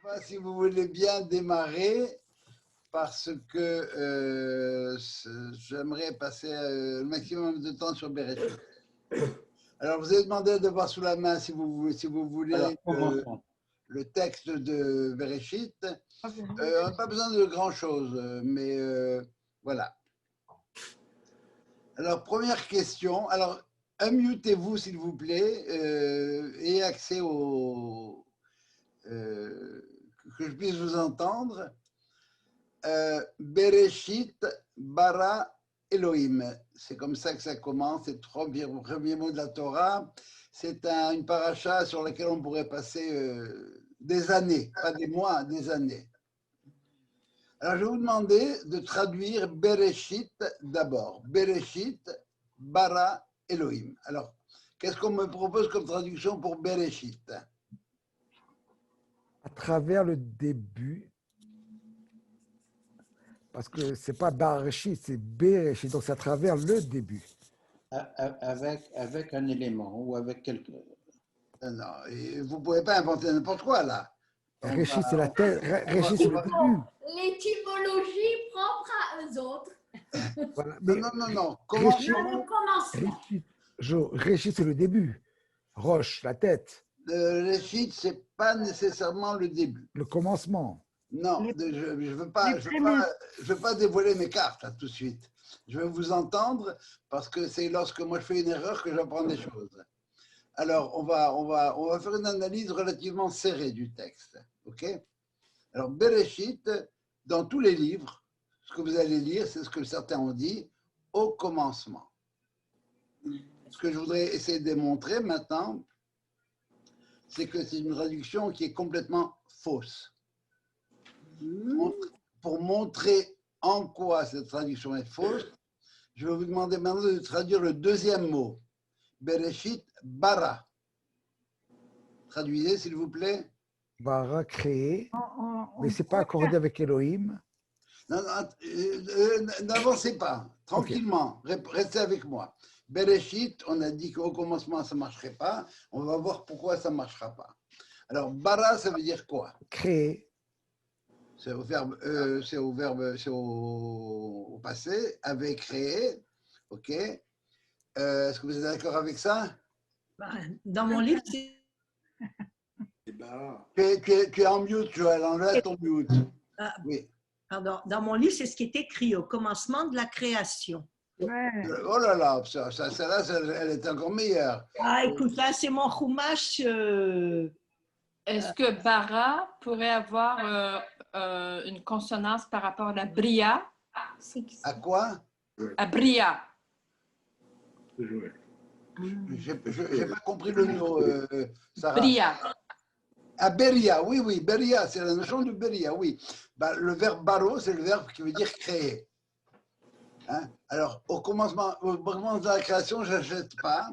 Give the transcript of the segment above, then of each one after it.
va, si vous voulez bien, démarrer parce que j'aimerais passer le maximum de temps sur Bereshit. Alors, vous avez demandé d'avoir sous la main, si vous voulez, le texte de Bereshit. On n'a pas besoin de grand-chose, mais voilà. Alors, première question. Alors, unmutez-vous, s'il vous plaît, et accès au... que je puisse vous entendre. Bereshit bara Elohim. C'est comme ça que ça commence, c'est le premier mot de la Torah. C'est une paracha sur laquelle on pourrait passer des années, pas des mois, des années. Alors, je vais vous demander de traduire Bereshit d'abord. Bereshit bara Elohim. Alors, qu'est-ce qu'on me propose comme traduction pour Bereshit? À travers le début, parce que c'est pas Bereshit, c'est Bereshit, donc c'est à travers le début. Avec un élément ou avec quelque... Non, et vous ne pouvez pas inventer n'importe quoi là. Réchit, c'est la tête, Réchit, c'est le début. L'étymologie propre à eux autres. Voilà. Non. Le commencement. Réchit, c'est le début. Roche, la tête. Réchit, ce n'est pas nécessairement le début. Le commencement. Non, je ne veux pas dévoiler mes cartes là, tout de suite. Je veux vous entendre parce que c'est lorsque moi je fais une erreur que j'apprends des choses. Alors, on va faire une analyse relativement serrée du texte. OK? Alors, Bereshit, dans tous les livres, ce que vous allez lire, c'est ce que certains ont dit, au commencement. Ce que je voudrais essayer de démontrer maintenant, c'est que c'est une traduction qui est complètement fausse. Pour montrer en quoi cette traduction est fausse, je vais vous demander maintenant de traduire le deuxième mot. Bereshit bara. Traduisez, s'il vous plaît. Bara, créé, mais ce n'est pas accordé avec Elohim. Non, n'avancez pas, tranquillement, restez avec moi. Bereshit, on a dit qu'au commencement, ça ne marcherait pas. On va voir pourquoi ça ne marchera pas. Alors, bara, ça veut dire quoi? Créé. C'est au passé, avait créé. OK. Est-ce que vous êtes d'accord avec ça? Dans mon livre, Tu es en mute, Joël, enlève ton mute. Oui. Pardon, dans mon livre, c'est ce qui est écrit au commencement de la création. Ouais. Oh là là, celle-là, elle est encore meilleure. Ah, écoute, là, c'est mon chumash. Est-ce que bara pourrait avoir une consonance par rapport à la bria? À quoi? À bria. J'ai pas compris le mot, Sarah. Bria. Ah, beria, oui, beria, c'est la notion de beria, oui. Bah, le verbe baro, c'est le verbe qui veut dire créer. Hein? Alors, au commencement de la création, je n'achète pas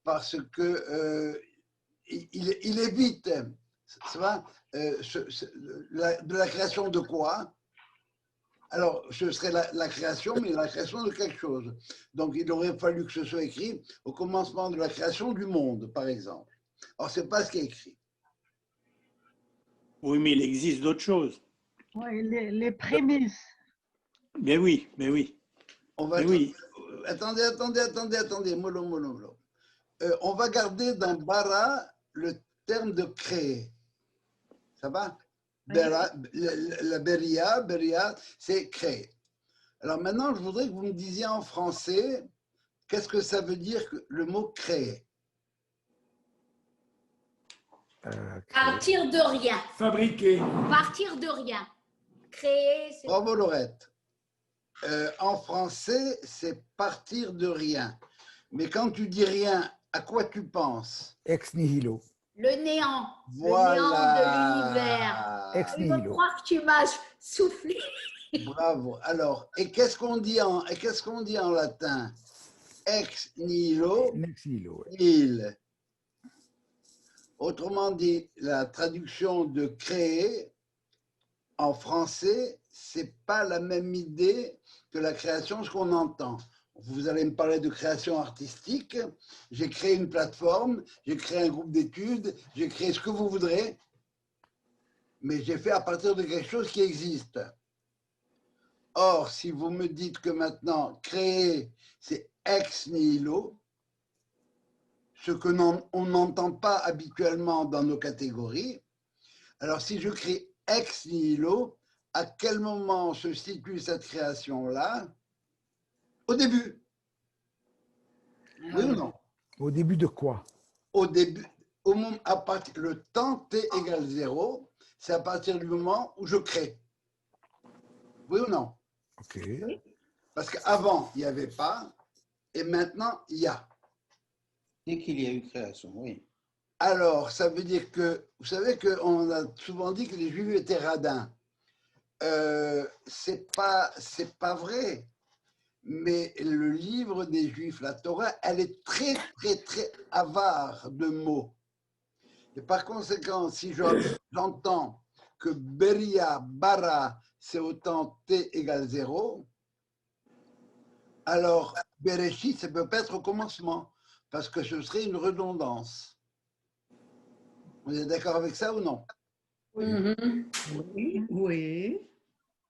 parce que il évite de la création de quoi? Alors, ce serait la création, mais la création de quelque chose. Donc, il aurait fallu que ce soit écrit au commencement de la création du monde, par exemple. Or, ce n'est pas ce qui est écrit. Oui, mais il existe d'autres choses. Ouais, les prémices. Mais oui. On va Mais oui. Attendez, mollo. On va garder dans bara le terme de créer. Ça va? Bera, la beria, c'est créer. Alors maintenant, je voudrais que vous me disiez en français, qu'est-ce que ça veut dire le mot créer? Partir de rien. Fabriquer. Partir de rien. Créer, c'est... Bravo Laurette. En français, c'est partir de rien. Mais quand tu dis rien, à quoi tu penses? Ex nihilo. Le néant. Voilà. Le néant de l'univers. Ex Je veux nihilo. croire que tu m'as soufflé. Bravo. Alors, et qu'est-ce qu'on dit en latin? Ex nihilo, Ex nihilo. nihil. Autrement dit, la traduction de créer en français, c'est pas la même idée que la création, ce qu'on entend. Vous allez me parler de création artistique. J'ai créé une plateforme, j'ai créé un groupe d'études, j'ai créé ce que vous voudrez. mais j'ai fait à partir de quelque chose qui existe. Or, si vous me dites que maintenant, créer, c'est ex nihilo, ce que on n'entend pas habituellement dans nos catégories, alors si je crée ex nihilo, à quel moment se situe cette création-là? Au début. Oui ou non? Au début de quoi? Au début, à partir, le temps t égale 0, c'est à partir du moment où je crée. Oui ou non? Ok. Parce qu'avant, il n'y avait pas, et maintenant, il y a. Dès qu'il y a eu création, oui. Alors, ça veut dire que, vous savez qu'on a souvent dit que les Juifs étaient radins. C'est pas vrai. Mais le livre des Juifs, la Torah, elle est très, très, très avare de mots. Et par conséquent, si j'entends que Beria, Bara, c'est autant T égale 0, alors Bereshit, ça peut pas être au commencement, parce que ce serait une redondance. Vous êtes d'accord avec ça ou non? Oui, oui.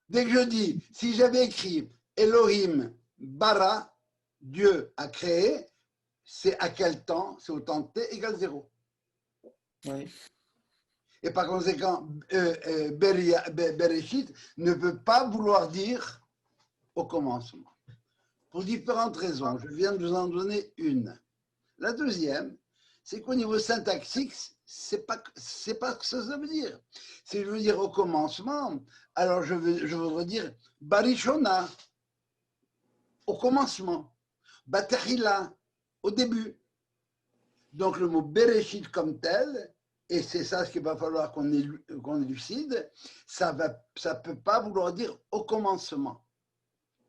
Dès que je dis, si j'avais écrit Elohim, Bara, Dieu a créé, c'est à quel temps? C'est au temps T égale 0. Oui. Et par conséquent, Bereshit ne peut pas vouloir dire au commencement. Pour différentes raisons. Je viens de vous en donner une. La deuxième, c'est qu'au niveau syntaxique, c'est pas ce que ça veut dire. Si je veux dire au commencement, alors je voudrais dire Barishona, au commencement. Batahila, au début. Donc le mot Bereshit comme tel, et c'est ça ce qu'il va falloir qu'on élucide, ça ne peut pas vouloir dire au commencement.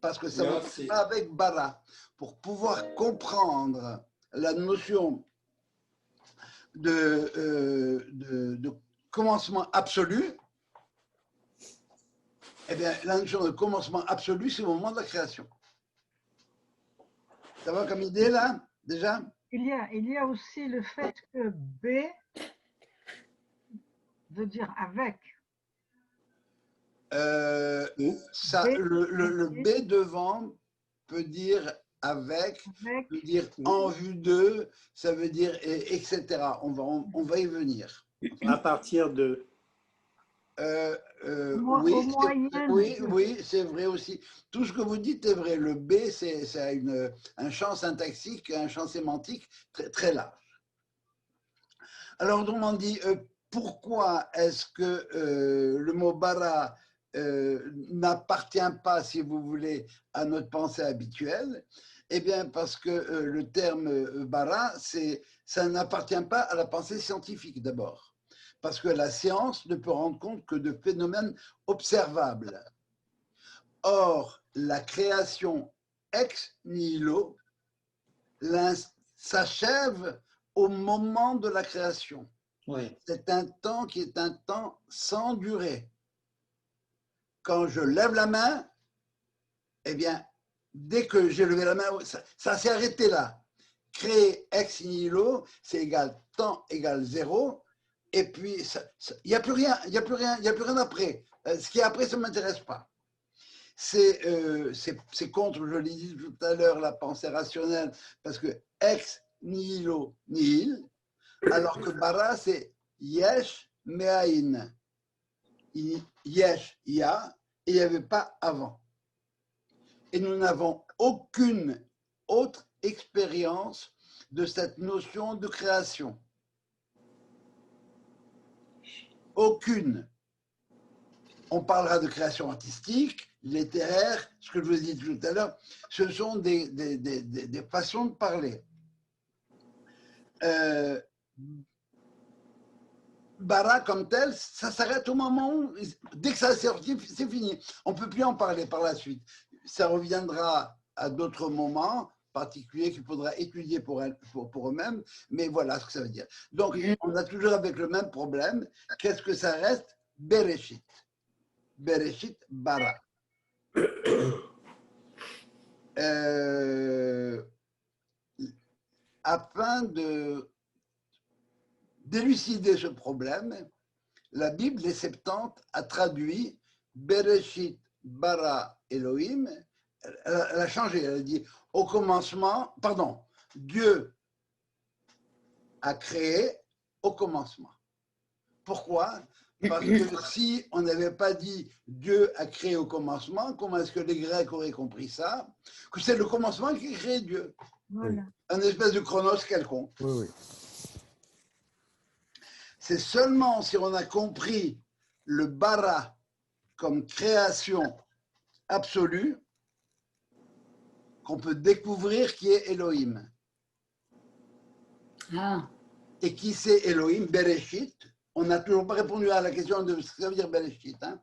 Parce que ça ne va pas avec bara. Pour pouvoir comprendre la notion de commencement absolu, eh bien, la notion de commencement absolu, c'est au moment de la création. Ça va comme idée là, déjà? Il y a aussi le fait que B veut dire avec. Le B devant peut dire avec, peut dire en vue de, ça veut dire etc. On va y venir. À partir de. Oui, c'est vrai aussi. Tout ce que vous dites est vrai. Le B, c'est un champ syntaxique, un champ sémantique très, très large. Alors, autrement dit, pourquoi est-ce que le mot bara n'appartient pas, si vous voulez, à notre pensée habituelle? Eh bien, parce que le terme bara, ça n'appartient pas à la pensée scientifique d'abord. Parce que la science ne peut rendre compte que de phénomènes observables. Or, la création ex nihilo s'achève au moment de la création. Oui. C'est un temps qui est un temps sans durée. Quand je lève la main, eh bien, dès que j'ai levé la main, ça s'est arrêté là. Créer ex nihilo, c'est égal temps égale 0. Et puis, il n'y a plus rien, il n'y a plus rien après. Ce qui est après, ça ne m'intéresse pas. C'est contre, je l'ai dit tout à l'heure, la pensée rationnelle, parce que ex nihilo, nihil, alors que bara, c'est yesh me'ain. Yesh, il y a, et il n'y avait pas avant. Et nous n'avons aucune autre expérience de cette notion de création. Aucune. On parlera de création artistique, littéraire, ce que je vous ai dit tout à l'heure, ce sont des façons de parler. Bara comme tel, ça s'arrête au moment où, dès que ça s'est sorti, c'est fini. On ne peut plus en parler par la suite. Ça reviendra à d'autres moments particuliers qu'il faudra étudier pour eux-mêmes, mais voilà ce que ça veut dire. Donc, on a toujours avec le même problème. Qu'est-ce que ça reste? Bereshit. Bereshit bara. Afin d'élucider ce problème, la Bible, les Septante, a traduit Bereshit bara Elohim. Elle a changé, elle a dit au commencement, pardon, Dieu a créé au commencement. Pourquoi? Parce que si on n'avait pas dit Dieu a créé au commencement, comment est-ce que les Grecs auraient compris ça? Que c'est le commencement qui crée Dieu. Voilà. Un espèce de chronos quelconque. Oui, oui. C'est seulement si on a compris le bara comme création absolue qu'on peut découvrir qui est Elohim. Ah, Et qui c'est Elohim? Bereshit. On n'a toujours pas répondu à la question de ce que ça veut dire Bereshit. Hein?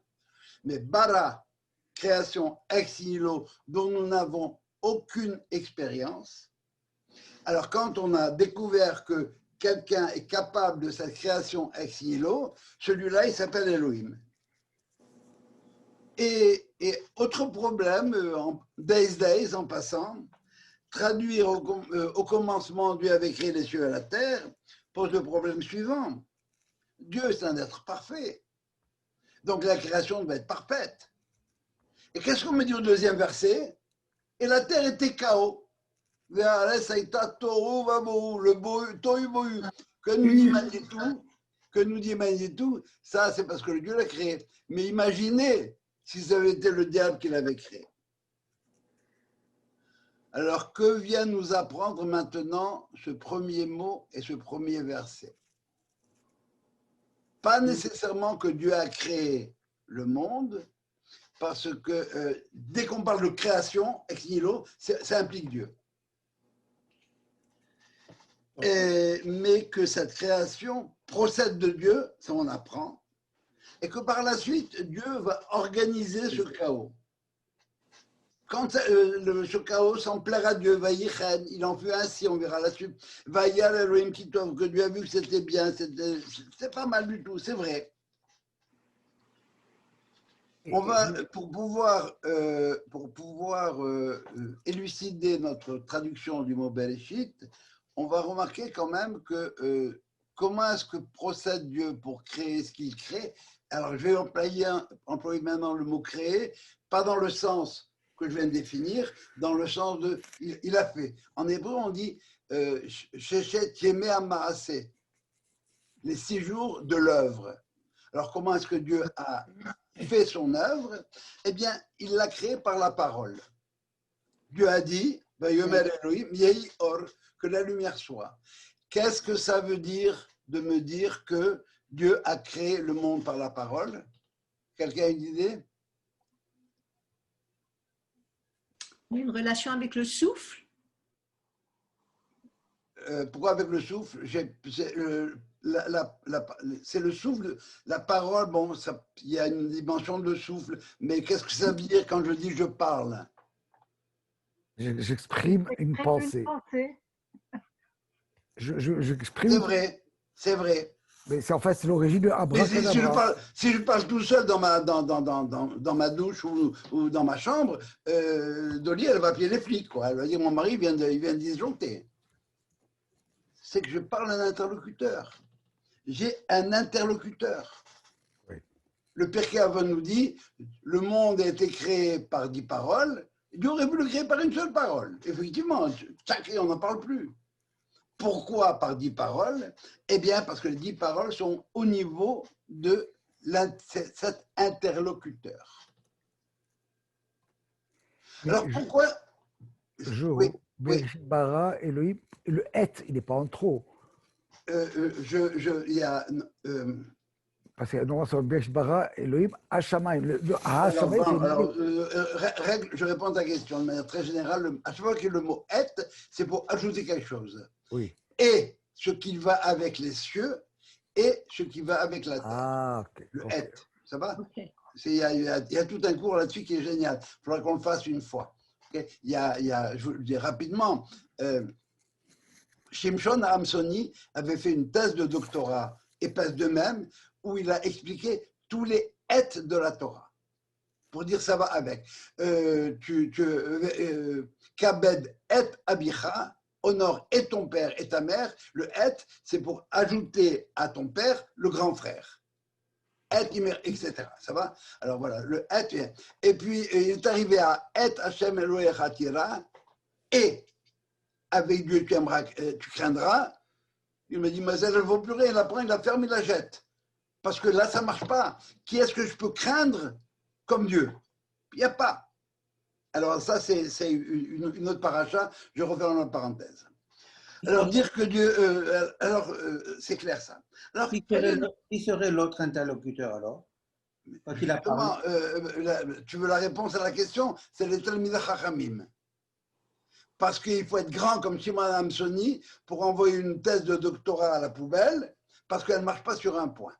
Mais bara, création ex nihilo, dont nous n'avons aucune expérience. Alors, quand on a découvert que quelqu'un est capable de cette création ex nihilo, celui-là, il s'appelle Elohim. Et autre problème, days, en passant, traduire au commencement Dieu avait créé les cieux et la terre pose le problème suivant. Dieu, c'est un être parfait. Donc la création doit être parfaite. Et qu'est-ce qu'on me dit au deuxième verset? Et la terre était chaos. Le tohu bohu. Que nous dit Manitou, ça c'est parce que le Dieu l'a créé. Mais imaginez si ça avait été le diable qui l'avait créé. Alors que vient nous apprendre maintenant ce premier mot et ce premier verset? Pas nécessairement que Dieu a créé le monde, parce que dès qu'on parle de création, ex nihilo, ça implique Dieu. Mais que cette création procède de Dieu, ça on apprend, et que par la suite, Dieu va organiser ce chaos. Quand ce chaos s'en plaira à Dieu, il en fut ainsi, on verra la suite. Vayal Elohim Kitov, que Dieu a vu que c'était bien, c'est pas mal du tout, c'est vrai. On va, pour pouvoir élucider notre traduction du mot Bereshit, on va remarquer quand même que comment est-ce que procède Dieu pour créer ce qu'il crée. Alors, je vais employer maintenant le mot créer, pas dans le sens que je viens de définir, dans le sens de il a fait. En hébreu, on dit Shechet Yemei HaMaaseh, les 6 jours de l'œuvre. Alors, comment est-ce que Dieu a fait son œuvre? Eh bien, il l'a créée par la parole. Dieu a dit Vayomer Elohim Yehi Or, que la lumière soit. Qu'est-ce que ça veut dire de me dire que Dieu a créé le monde par la parole? Quelqu'un a une idée? Une relation avec le souffle? Pourquoi avec le souffle? C'est le souffle, la parole, bon, il y a une dimension de souffle, mais qu'est-ce que ça veut dire quand je dis je parle? J'exprime une pensée. J'exprime. C'est vrai, c'est vrai. Mais c'est en fait c'est l'origine de Mais abracadabra. si je parle tout seul dans ma douche ou dans ma chambre, Dolly, elle va appeler les flics, quoi. Elle va dire mon mari vient de disjoncter. C'est que je parle à un interlocuteur. J'ai un interlocuteur. Oui. Le Pirkei Avot nous dit le monde a été créé par 10 paroles. Dieu aurait pu le créer par une seule parole. Effectivement, sacré, on n'en parle plus. Pourquoi par 10 paroles? Eh bien, parce que les 10 paroles sont au niveau de cet interlocuteur. Alors pourquoi? Oui, oui. Bara, Elohim, le et, il n'est pas en trop. Il y a. Parce que normalement, c'est Besh Bara, Elohim, Hashamayim. Je réponds à ta question de manière très générale. À chaque fois que le mot et, c'est pour ajouter quelque chose. Oui. Et ce qui va avec les cieux et ce qui va avec la terre. Ah, ok. Le et. Ça va? Okay. Il y a tout un cours là-dessus qui est génial. Il faudra qu'on le fasse une fois. Okay? Je vous le dis rapidement. Shimshon Aramsoni avait fait une thèse de doctorat, épaisse de même, où il a expliqué tous les et de la Torah. Pour dire ça va avec. Kabed et abicha, honore et ton père et ta mère. Le et, c'est pour ajouter à ton père le grand frère. etc. Ça va? Alors voilà, le et. Et puis, il est arrivé à et Hashem Elohecha Tira, et avec Dieu tu craindras. Il me dit, mais elle ne vaut plus rien, il la prend, il la ferme, il la jette. Parce que là, ça ne marche pas. Qui est-ce que je peux craindre comme Dieu? Il n'y a pas. Alors ça, c'est une autre paracha, je referme la parenthèse. Alors dire que Dieu... c'est clair ça. Alors, Qui serait l'autre interlocuteur alors? Quand il a parlé. tu veux la réponse à la question? C'est les Talmidei Chachamim. Parce qu'il faut être grand comme Shimon Amsoni pour envoyer une thèse de doctorat à la poubelle, parce qu'elle ne marche pas sur un point.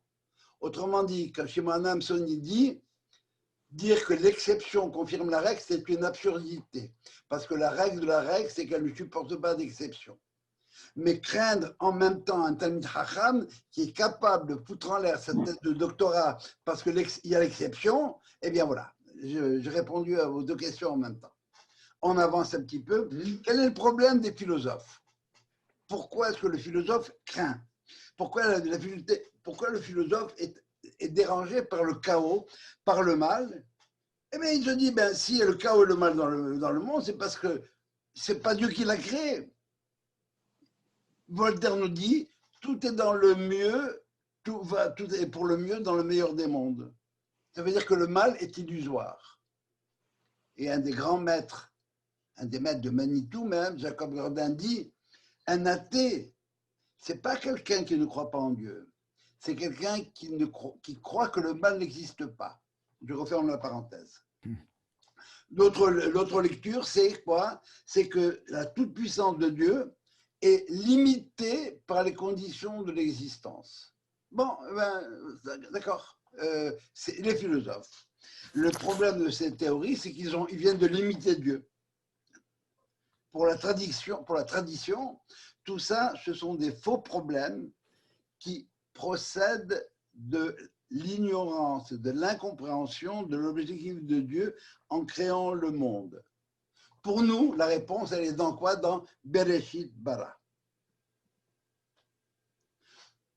Autrement dit, quand Shimon Amsoni dit, dire que l'exception confirme la règle, c'est une absurdité. Parce que la règle de la règle, c'est qu'elle ne supporte pas d'exception. Mais craindre en même temps un Talmid Chacham qui est capable de foutre en l'air cette thèse de doctorat parce qu'il y a l'exception, eh bien voilà, j'ai répondu à vos deux questions en même temps. On avance un petit peu. Quel est le problème des philosophes? Pourquoi est-ce que le philosophe craint? Pourquoi le philosophe est dérangé par le chaos, par le mal? Eh bien, il se dit, ben, s'il y a le chaos et le mal dans le monde, c'est parce que c'est pas Dieu qui l'a créé. Voltaire nous dit, tout est dans le mieux, tout est pour le mieux dans le meilleur des mondes. Ça veut dire que le mal est illusoire. Et un des grands maîtres, un des maîtres de Manitou même, Jacob Gordin dit, un athée, c'est pas quelqu'un qui ne croit pas en Dieu, c'est quelqu'un qui croit que le mal n'existe pas. Je referme la parenthèse. L'autre lecture, c'est quoi? C'est que la toute-puissance de Dieu est limitée par les conditions de l'existence. Bon, ben, d'accord, c'est les philosophes. Le problème de ces théories, c'est qu'ils viennent de limiter Dieu. Pour la tradition, tout ça, ce sont des faux problèmes qui procèdent de l'ignorance, de l'incompréhension de l'objectif de Dieu en créant le monde. Pour nous, la réponse, elle est dans quoi? Dans Bereshit Bara.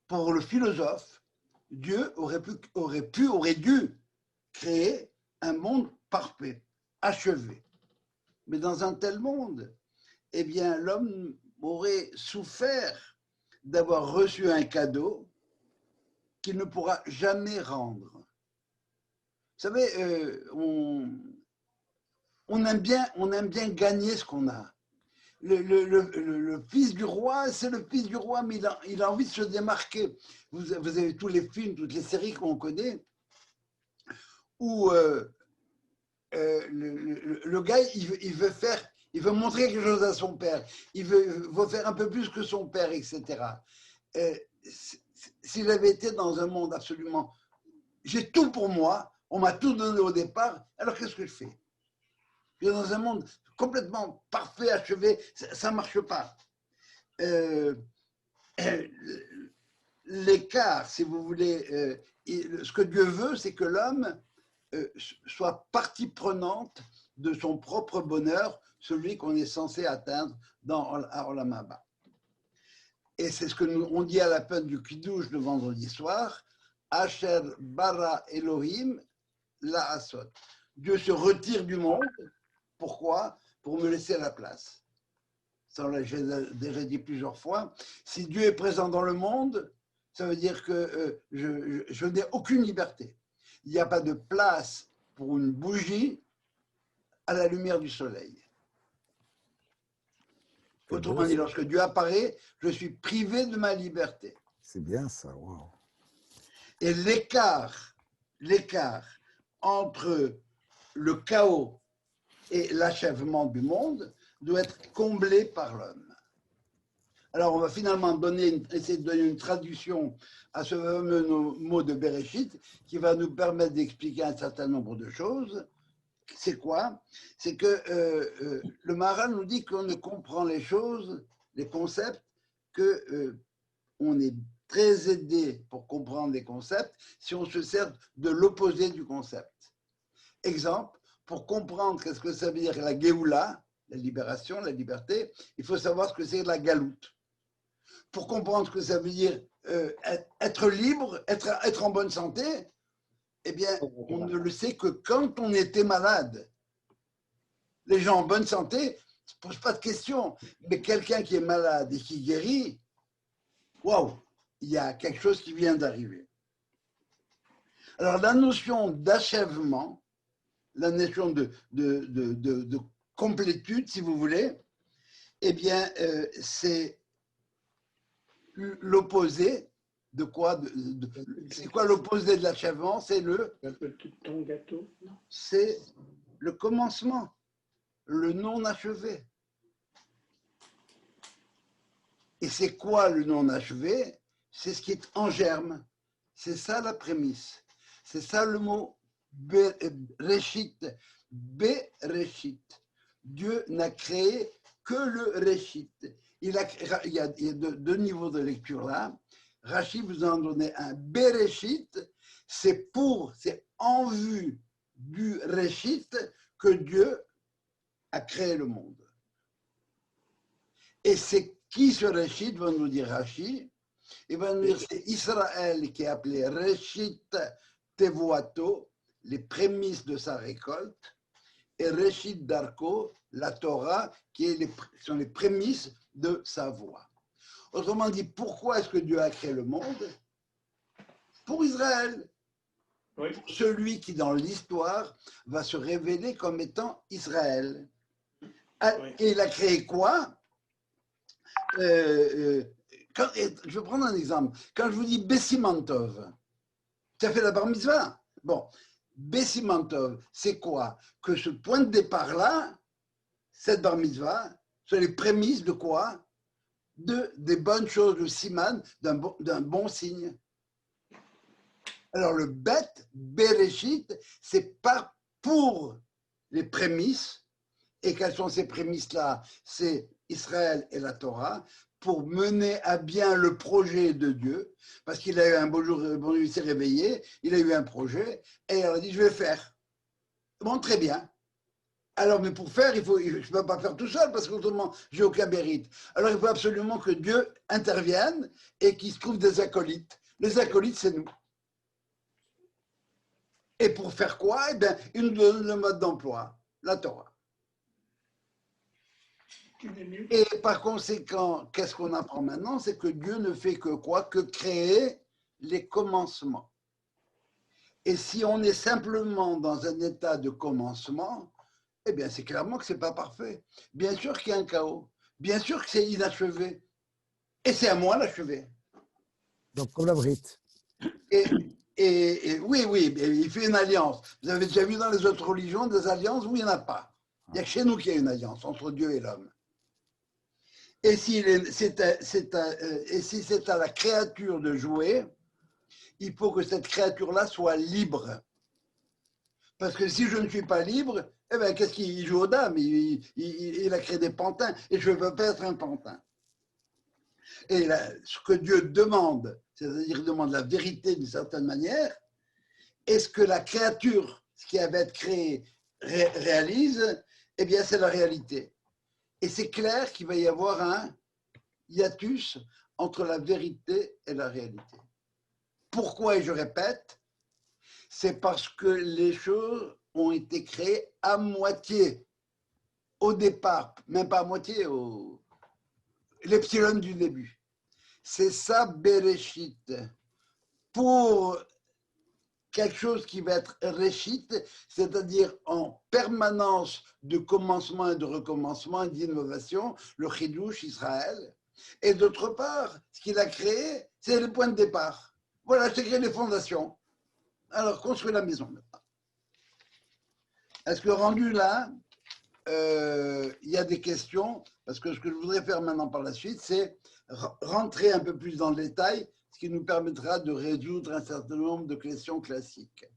Pour le philosophe, Dieu aurait dû créer un monde parfait, achevé. Mais dans un tel monde, eh bien, l'homme aurait souffert d'avoir reçu un cadeau qu'il ne pourra jamais rendre. Vous savez, on aime bien gagner ce qu'on a. Le fils du roi, c'est le fils du roi, mais il a envie de se démarquer. Vous avez tous les films, toutes les séries qu'on connaît, où le gars, il veut montrer quelque chose à son père, il veut faire un peu plus que son père, etc. S'il avait été dans un monde absolument, j'ai tout pour moi, on m'a tout donné au départ, alors qu'est-ce que je fais? Dans un monde complètement parfait, achevé, ça ne marche pas. L'écart, si vous voulez, ce que Dieu veut, c'est que l'homme soit partie prenante de son propre bonheur, celui qu'on est censé atteindre dans Olam Haba. Et c'est ce que on dit à la fin du Kiddush le vendredi soir, Asher bara Elohim la asot. Dieu se retire du monde. Pourquoi? Pour me laisser la place. Ça, j'ai déjà dit plusieurs fois. Si Dieu est présent dans le monde, ça veut dire que je n'ai aucune liberté. Il n'y a pas de place pour une bougie à la lumière du soleil. Autrement dit, lorsque Dieu apparaît, je suis privé de ma liberté. C'est bien ça, wow. Et l'écart entre le chaos et l'achèvement du monde doit être comblé par l'homme. Alors, on va finalement essayer de donner une traduction à ce fameux mot de Bereshit qui va nous permettre d'expliquer un certain nombre de choses. C'est quoi? C'est que le Maharal nous dit qu'on ne comprend les choses, les concepts, qu'on est très aidé pour comprendre les concepts si on se sert de l'opposé du concept. Exemple, pour comprendre qu'est-ce que ça veut dire la Géoula, la libération, la liberté, il faut savoir ce que c'est la galoute. Pour comprendre ce que ça veut dire être libre, être en bonne santé, eh bien, on ne le sait que quand on était malade. Les gens en bonne santé ne se posent pas de questions. Mais quelqu'un qui est malade et qui guérit, waouh, il y a quelque chose qui vient d'arriver. Alors, la notion d'achèvement, la notion de complétude, si vous voulez, eh bien, c'est l'opposé de quoi c'est quoi l'opposé de l'achèvement? C'est Un petit ton gâteau. c'est le commencement, le non-achevé. Et c'est quoi le non-achevé? C'est ce qui est en germe. C'est ça la prémisse. C'est ça le mot Bereshit. Bereshit. Dieu n'a créé que le Réchit. Il y a deux niveaux de lecture là. Rachid vous en donnait un. Bereshit, c'est en vue du Réchit que Dieu a créé le monde. Et c'est qui ce Réchit, va nous dire Rachid? Il va nous dire c'est Israël qui est appelé Réchit Tevuato, les prémices de sa récolte, et Réchit Darko, la Torah, qui sont les prémices de sa voix. Autrement dit, pourquoi est-ce que Dieu a créé le monde? Pour Israël. Oui. Celui qui, dans l'histoire, va se révéler comme étant Israël. Oui. Et il a créé quoi? Je vais prendre un exemple. Quand je vous dis Bessimantov, ça fait la bar mitzvah. Bon, Bessimantov, c'est quoi? Que ce point de départ-là, cette bar mitzvah, c'est les prémices de quoi? Des bonnes choses, le siman, d'un bon signe. Alors le bet, Bereshit, c'est pas pour les prémices. Et quelles sont ces prémices-là? C'est Israël et la Torah, pour mener à bien le projet de Dieu, parce qu'il a eu un beau jour, il s'est réveillé, il a eu un projet, et il a dit, je vais faire. Bon, très bien. Alors, mais pour faire, je ne peux pas faire tout seul, parce qu'autrement, je n'ai aucun mérite. Alors, il faut absolument que Dieu intervienne et qu'il se trouve des acolytes. Les acolytes, c'est nous. Et pour faire quoi? Eh bien, il nous donne le mode d'emploi, la Torah. Et par conséquent, qu'est-ce qu'on apprend maintenant? C'est que Dieu ne fait que quoi? Que créer les commencements. Et si on est simplement dans un état de commencement, eh bien, c'est clairement que ce n'est pas parfait. Bien sûr qu'il y a un chaos. Bien sûr que c'est inachevé. Et c'est à moi d'achever. Donc, comme la Brite. Et oui, il fait une alliance. Vous avez déjà vu dans les autres religions des alliances où il n'y en a pas. Il n'y a que chez nous qu'il y a une alliance entre Dieu et l'homme. Et si c'est à la créature de jouer, il faut que cette créature-là soit libre. Parce que si je ne suis pas libre, eh bien, qu'est-ce qu'il joue aux dames? Il a créé des pantins et je ne veux pas être un pantin. Et là, ce que Dieu demande, c'est-à-dire demande la vérité d'une certaine manière, est-ce que la créature, ce qui avait été créé, réalise? Eh bien, c'est la réalité. Et c'est clair qu'il va y avoir un hiatus entre la vérité et la réalité. Pourquoi, et je répète, c'est parce que les choses ont été créées à moitié. Au départ, même pas à moitié, l'epsilon du début. C'est ça, Bereshit. Pour quelque chose qui va être Réchit, c'est-à-dire en permanence de commencement et de recommencement et d'innovation, le Chidouche Israël. Et d'autre part, ce qu'il a créé, c'est le point de départ. Voilà, c'est créé les fondations. Alors, construire la maison maintenant. Est-ce que rendu là, il y a des questions? Parce que ce que je voudrais faire maintenant par la suite, c'est rentrer un peu plus dans le détail, ce qui nous permettra de résoudre un certain nombre de questions classiques.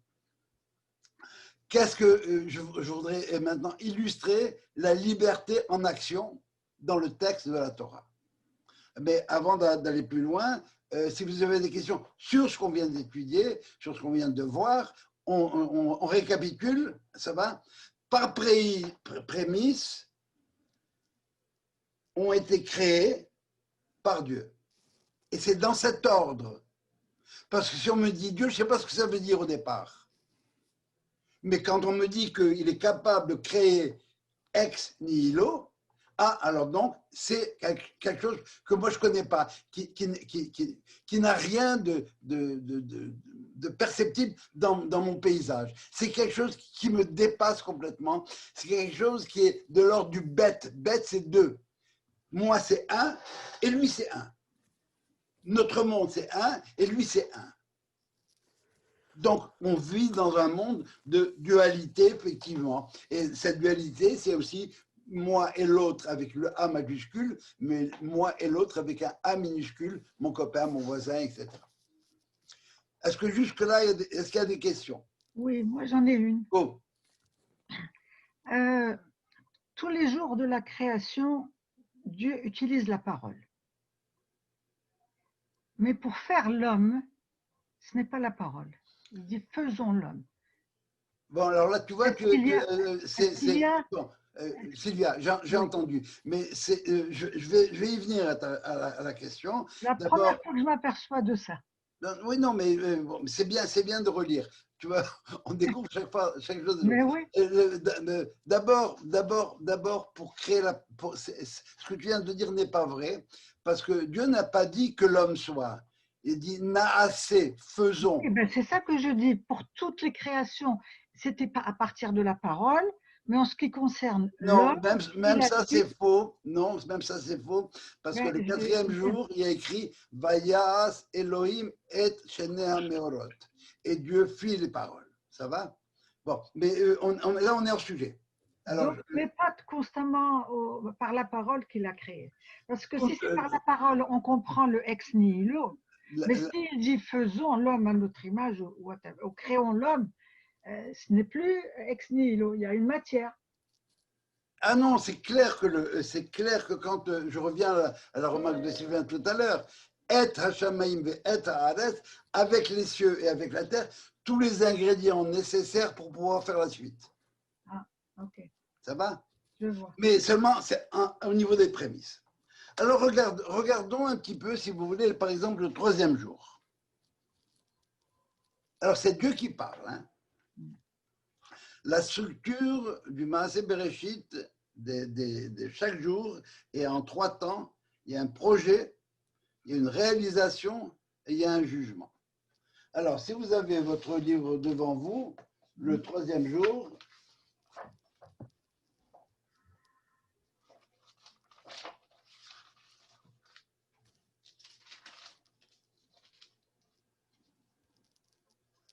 Qu'est-ce que je voudrais maintenant illustrer la liberté en action dans le texte de la Torah. Mais avant d'aller plus loin, si vous avez des questions sur ce qu'on vient d'étudier, sur ce qu'on vient de voir, on récapitule, ça va? Par prémisse, ont été créés par Dieu. Et c'est dans cet ordre. Parce que si on me dit Dieu, je ne sais pas ce que ça veut dire au départ. Mais quand on me dit qu'il est capable de créer ex nihilo, alors donc, c'est quelque chose que moi je ne connais pas, qui n'a rien de perceptible dans mon paysage. C'est quelque chose qui me dépasse complètement. C'est quelque chose qui est de l'ordre du bête. Bête, c'est deux. Moi, c'est un, et lui, c'est un. Notre monde, c'est un, et lui, c'est un. Donc, on vit dans un monde de dualité, effectivement. Et cette dualité, c'est aussi moi et l'autre avec le A majuscule, mais moi et l'autre avec un A minuscule, mon copain, mon voisin, etc. Est-ce que jusque-là, est-ce qu'il y a des questions? Oui, moi j'en ai une. Oh. Tous les jours de la création, Dieu utilise la parole. Mais pour faire l'homme, ce n'est pas la parole. Il dit faisons l'homme. Bon, alors là, tu vois que c'est. Bon, Sylvia, j'ai Oui. entendu, mais je vais y venir à la question. La première fois que je m'aperçois de ça. Oui, non, mais bon, c'est bien de relire. Tu vois, on découvre chaque fois chaque chose. Mais oui. D'abord, pour créer ce que tu viens de dire n'est pas vrai, parce que Dieu n'a pas dit que l'homme soit. Il dit naasé, faisons. Eh ben, c'est ça que je dis. Pour toutes les créations, c'était pas à partir de la parole, mais en ce qui concerne non, l'homme, même ça c'est faux. Non, même ça c'est faux, parce que le quatrième jour, il y a écrit Vayas Elohim et Shenea Meorot. Et Dieu fit les paroles. Ça va? Bon, mais là on est hors sujet. Alors, donc, mais pas constamment par la parole qu'il a créé. Parce que si c'est par la parole, on comprend le ex nihilo. Mais s'il dit faisons l'homme à notre image ou créons l'homme, ce n'est plus ex nihilo, il y a une matière. Ah non, c'est clair que quand je reviens à la remarque de Sylvain tout à l'heure, être Hashamaim ve être Haaretz, avec les cieux et avec la terre, tous les ingrédients nécessaires pour pouvoir faire la suite. Ah, ok. Ça va? Je vois. Mais seulement c'est au niveau des prémices. Alors regardons un petit peu, si vous voulez, par exemple, le troisième jour. Alors c'est Dieu qui parle. Hein. La structure du Maaseh Bereshit de chaque jour est en 3 temps. Il y a un projet, il y a une réalisation et il y a un jugement. Alors, si vous avez votre livre devant vous, le troisième jour,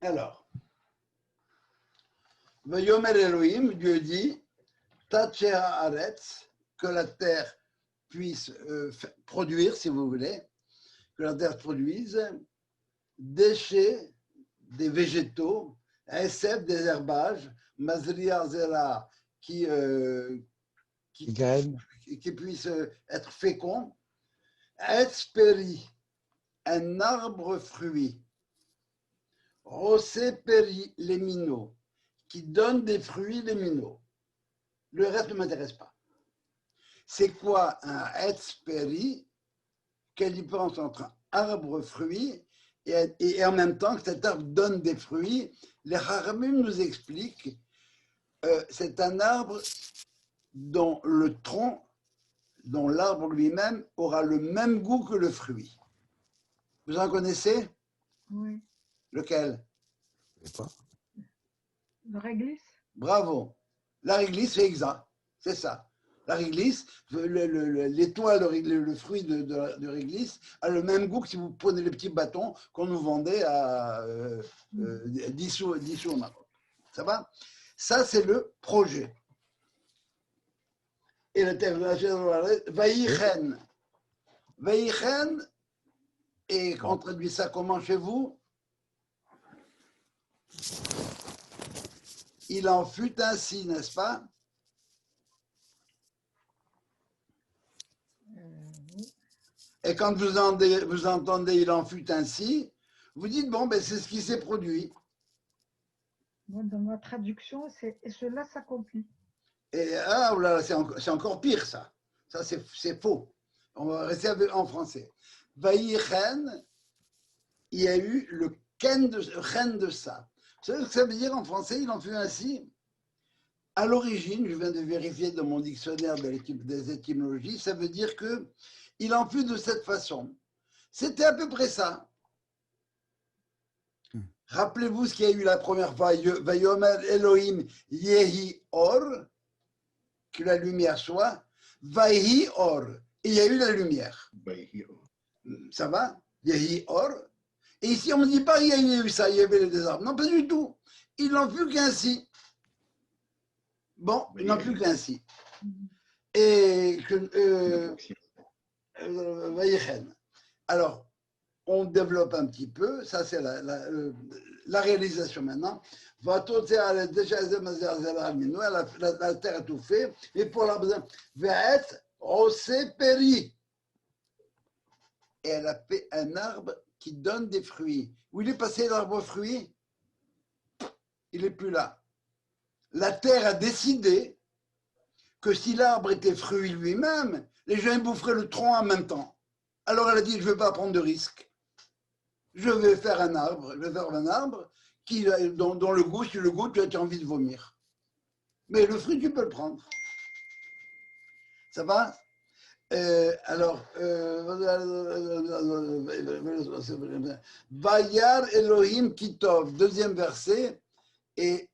alors, Vayomer Elohim, Dieu dit, Tatchea Aretz, que la terre puisse produire, si vous voulez, que la terre produise, déchets des végétaux, SF des herbages, Mazria Zera qui puisse être fécond, Etzperi, un arbre fruit, Roséperi lémino, qui donne des fruits léminaux. Le reste ne m'intéresse pas. C'est quoi un Etzperi? Quelle différence entre un arbre-fruit et en même temps que cet arbre donne des fruits? Les Haramim nous expliquent c'est un arbre dont le tronc, dont l'arbre lui-même aura le même goût que le fruit. Vous en connaissez? Oui. Lequel? Je sais pas. Le réglisse? Bravo. La réglisse, c'est exact. C'est ça. La réglisse, l'étoile, le fruit de réglisse, a le même goût que si vous prenez les petits bâtons qu'on nous vendait à 10 sous au Maroc. Ça va? Ça, c'est le projet. Et le terme Vaïchen. Vaïchen, et on traduit ça comment chez vous? Il en fut ainsi, n'est-ce pas? Et quand vous entendez il en fut ainsi, vous dites, bon, ben, c'est ce qui s'est produit. Moi, dans ma traduction, c'est et cela s'accomplit. Et c'est encore pire, ça. Ça, c'est faux. On va rester en français. Vaïchen, il y a eu le chen de ça. savez ce que ça veut dire en français? Il en fut ainsi. À l'origine, je viens de vérifier dans mon dictionnaire des étymologies, ça veut dire que il en fut de cette façon. C'était à peu près ça. Rappelez-vous ce qu'il y a eu la première fois, Vayomer Elohim Yehi Or, que la lumière soit, Vahi Or, et il y a eu la lumière. Ça va? Yehi Or. Et ici, on ne dit pas qu'il y a eu ça, il y avait les deux arbres. Non, pas du tout. Il n'en fut qu'ainsi. Bon, il n'en fut qu'ainsi. Et alors, on développe un petit peu, ça c'est la réalisation maintenant. La terre a tout fait, et pour la besoin, et elle a fait un arbre qui donne des fruits. Où il est passé l'arbre fruit? Il n'est plus là. La terre a décidé que si l'arbre était fruit lui-même, les gens boufferaient le tronc en même temps. Alors elle a dit, je ne vais pas prendre de risque. Je vais faire un arbre, dont le goût, si le goût, tu as envie de vomir. Mais le fruit, tu peux le prendre. Ça va? Vayar Elohim Kitov, deuxième verset, et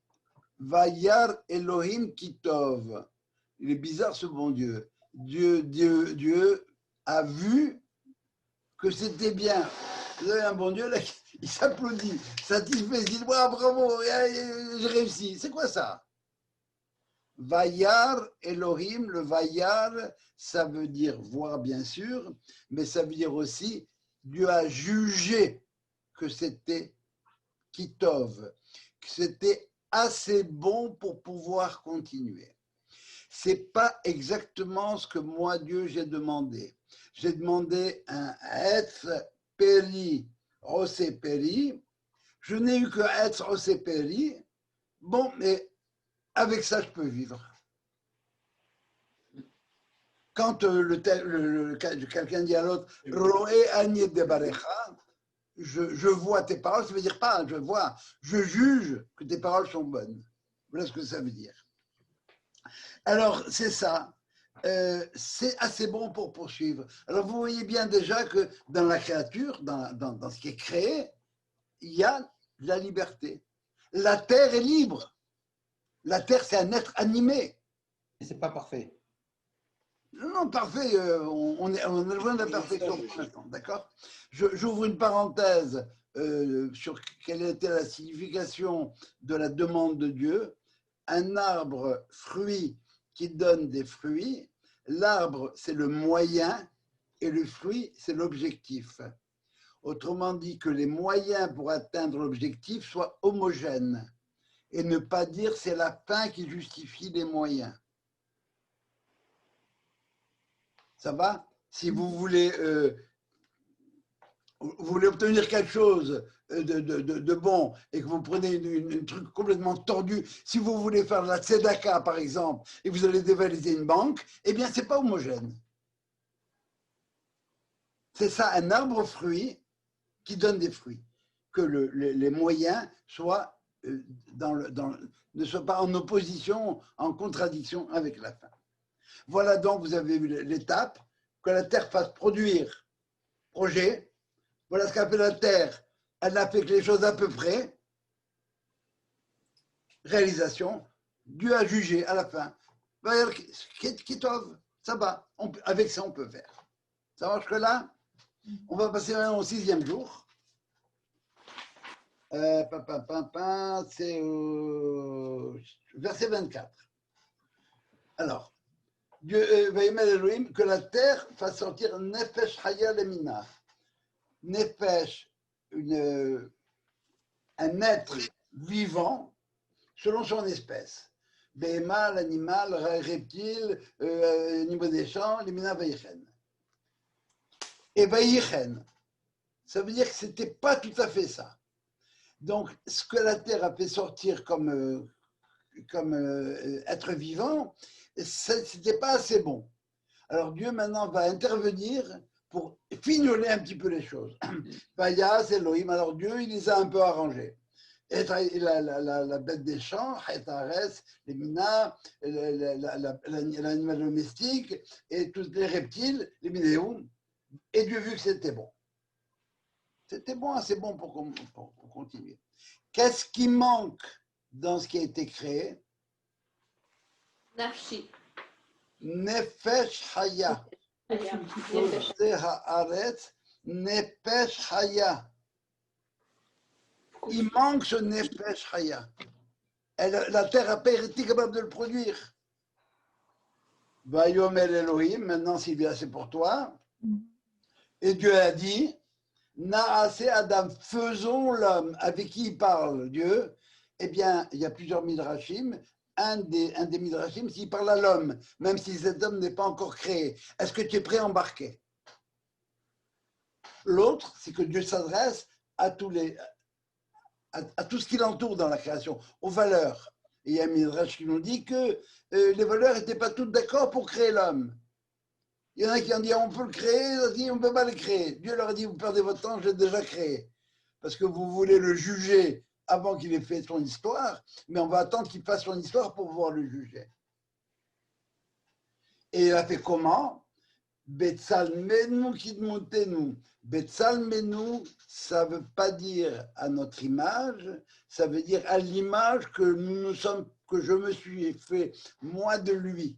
Vayar Elohim Kitov. Il est bizarre ce bon Dieu. Dieu a vu que c'était bien. Vous avez un bon Dieu là, il s'applaudit, satisfait, il dit bravo, j'ai réussi. C'est quoi ça? Vayar Elohim, le Vayar, ça veut dire voir bien sûr, mais ça veut dire aussi Dieu a jugé que c'était Kitov, que c'était assez bon pour pouvoir continuer. C'est pas exactement ce que moi, Dieu, j'ai demandé. J'ai demandé un Etz Peri, Rosé Peri. Je n'ai eu que Etz Rosé Peri. Bon, mais avec ça, je peux vivre. Quand quelqu'un dit à l'autre, Roé Agnès de Barecha, je vois tes paroles, ça veut dire pas, je vois, je juge que tes paroles sont bonnes. Voilà ce que ça veut dire. Alors, c'est ça. C'est assez bon pour poursuivre. Alors, vous voyez bien déjà que dans la créature, dans ce qui est créé, il y a la liberté. La terre est libre. La terre, c'est un être animé. Et c'est pas parfait. Non, parfait. On est loin de la perfection pour l'instant. D'accord? J'ouvre une parenthèse sur quelle était la signification de la demande de Dieu. Un arbre fruit qui donne des fruits. L'arbre, c'est le moyen et le fruit, c'est l'objectif. Autrement dit, que les moyens pour atteindre l'objectif soient homogènes et ne pas dire c'est la fin qui justifie les moyens. Ça va? Si vous voulez obtenir quelque chose de bon et que vous prenez un truc complètement tordu, si vous voulez faire de la tzedaka par exemple et que vous allez dévaliser une banque, eh bien c'est pas homogène. C'est ça, un arbre fruit qui donne des fruits. Que les moyens soient ne soient pas en opposition, en contradiction avec la fin. Voilà donc, vous avez vu l'étape, que la terre fasse produire, projet. Voilà ce qu'a fait la terre. Elle a fait que les choses à peu près. Réalisation. Dieu a jugé à la fin. Ça va. Avec ça, on peut faire. Ça marche que là? On va passer maintenant au 6e jour. C'est verset 24. Alors, Dieu va émettre Elohim que la terre fasse sortir Nefesh Haya Lemina. Nefesh, un être vivant selon son espèce. Behema, l'animal, reptile, niveau des champs, Lemina Vayichen. Et Vayichen, ça veut dire que ce n'était pas tout à fait ça. Donc, ce que la terre a fait sortir comme être vivant, ce n'était pas assez bon. Alors Dieu maintenant va intervenir pour fignoler un petit peu les choses. Vayas Elohim, alors Dieu, il les a un peu arrangés. La bête des champs, les minas, l'animal domestique et tous les reptiles, les minéums. Et Dieu vu que c'était bon. C'était bon, assez bon pour continuer. Qu'est-ce qui manque dans ce qui a été créé? Nafshi. Nefesh Haya. Nefesh Haya. Il manque ce Nefesh Haya. La terre n'a pas été capable de le produire. Vayom el Elohim, maintenant Sylvia, c'est pour toi. Et Dieu a dit, Naasé Adam, faisons l'homme. Avec qui il parle, Dieu? Eh bien, il y a plusieurs midrashim. Un des midrashim, s'il parle à l'homme, même si cet homme n'est pas encore créé, est-ce que tu es prêt à embarquer? L'autre, c'est que Dieu s'adresse à tout ce qui l'entoure dans la création, aux valeurs. Et il y a un midrash qui nous dit que les valeurs n'étaient pas toutes d'accord pour créer l'homme. Il y en a qui ont dit on peut le créer, d'autres qui ont dit on ne peut pas le créer. Dieu leur a dit vous perdez votre temps, je l'ai déjà créé. Parce que vous voulez le juger avant qu'il ait fait son histoire, mais on va attendre qu'il fasse son histoire pour pouvoir le juger. Et il a fait comment? Betsalmenu kidmutenu. Betsalmenu, ça ne veut pas dire à notre image, ça veut dire à l'image que nous sommes, que je me suis fait, moi, de lui.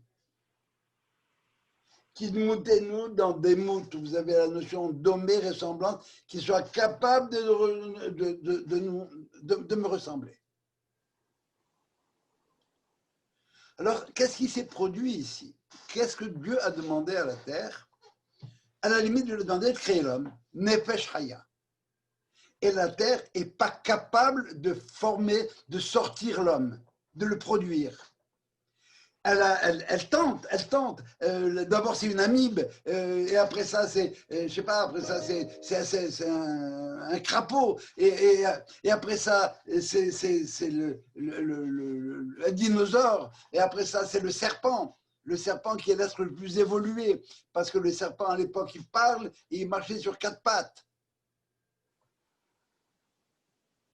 Kidmutenu dans des moutes, vous avez la notion d'homé ressemblante, qui soit capable de me ressembler. Alors, qu'est-ce qui s'est produit ici? Qu'est-ce que Dieu a demandé à la terre? À la limite, Dieu lui a demandé de créer l'homme, Nefesh Haya. Et la terre n'est pas capable de former, de sortir l'homme, de le produire. Elle tente. D'abord, c'est une amibe, et après ça, c'est, je sais pas, après ça, c'est un crapaud, et après ça, c'est le dinosaure, et après ça, c'est le serpent qui est l'être le plus évolué, parce que le serpent, à l'époque, il parle et il marchait sur 4 pattes.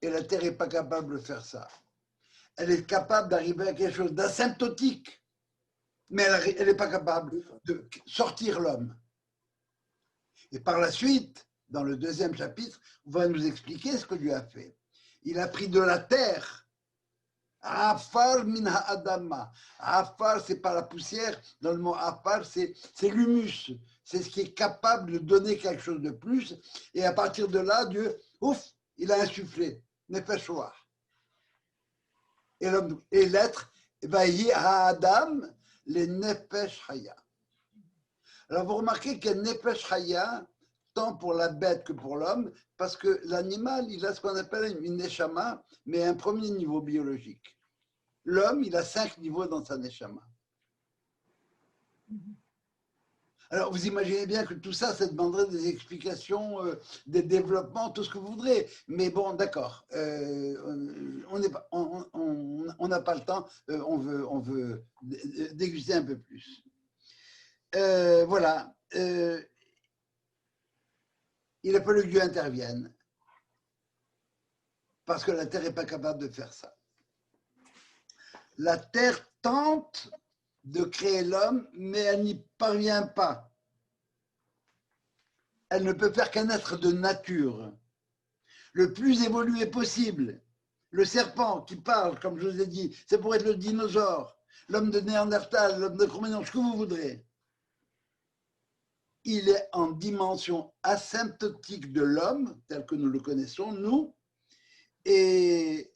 Et la Terre n'est pas capable de faire ça. Elle est capable d'arriver à quelque chose d'asymptotique, mais elle n'est pas capable de sortir l'homme. Et par la suite, dans le 2e chapitre, on va nous expliquer ce que Dieu a fait. Il a pris de la terre, Afar min ha'adama. Afar, c'est pas la poussière, dans le mot Afar, c'est l'humus. C'est ce qui est capable de donner quelque chose de plus. Et à partir de là, Dieu, ouf, il a insufflé. Nefesh Haya. Et l'être, Vayi ha'adam, les Nefesh Haya. Alors vous remarquez qu'il y a Nefesh Haya, tant pour la bête que pour l'homme, parce que l'animal, il a ce qu'on appelle une neshama, mais un premier niveau biologique. L'homme, il a 5 niveaux dans sa neshama. Alors vous imaginez bien que tout ça, ça demanderait des explications, des développements, tout ce que vous voudrez. Mais bon, d'accord, on n'a pas le temps, on veut déguster un peu plus. Voilà. Il a fallu que Dieu intervienne parce que la Terre n'est pas capable de faire ça. La Terre tente de créer l'homme, mais elle n'y parvient pas. Elle ne peut faire qu'un être de nature, le plus évolué possible. Le serpent qui parle, comme je vous ai dit, c'est pour être le dinosaure, l'homme de Néandertal, l'homme de Cro-Magnon, ce que vous voudrez. Il est en dimension asymptotique de l'homme, tel que nous le connaissons, nous, et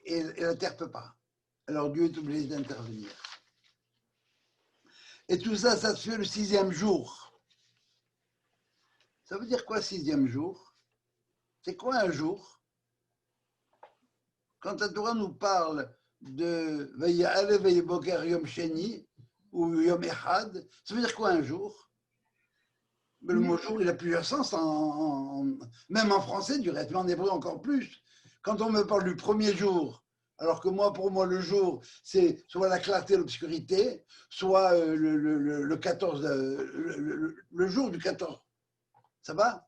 la Terre ne peut pas. Alors Dieu est obligé d'intervenir. Et tout ça, ça se fait le 6e jour. Ça veut dire quoi, 6e jour? C'est quoi un jour? Quand la Torah nous parle de Vaya'ale Vayiboker Yom Sheni ou Yom Echad, ça veut dire quoi un jour? Mais le mot jour, il a plusieurs sens, même en français du reste, mais en hébreu encore plus. Quand on me parle du premier jour, alors que pour moi, le jour, c'est soit la clarté et l'obscurité, soit le 14, le jour du 14. Ça va?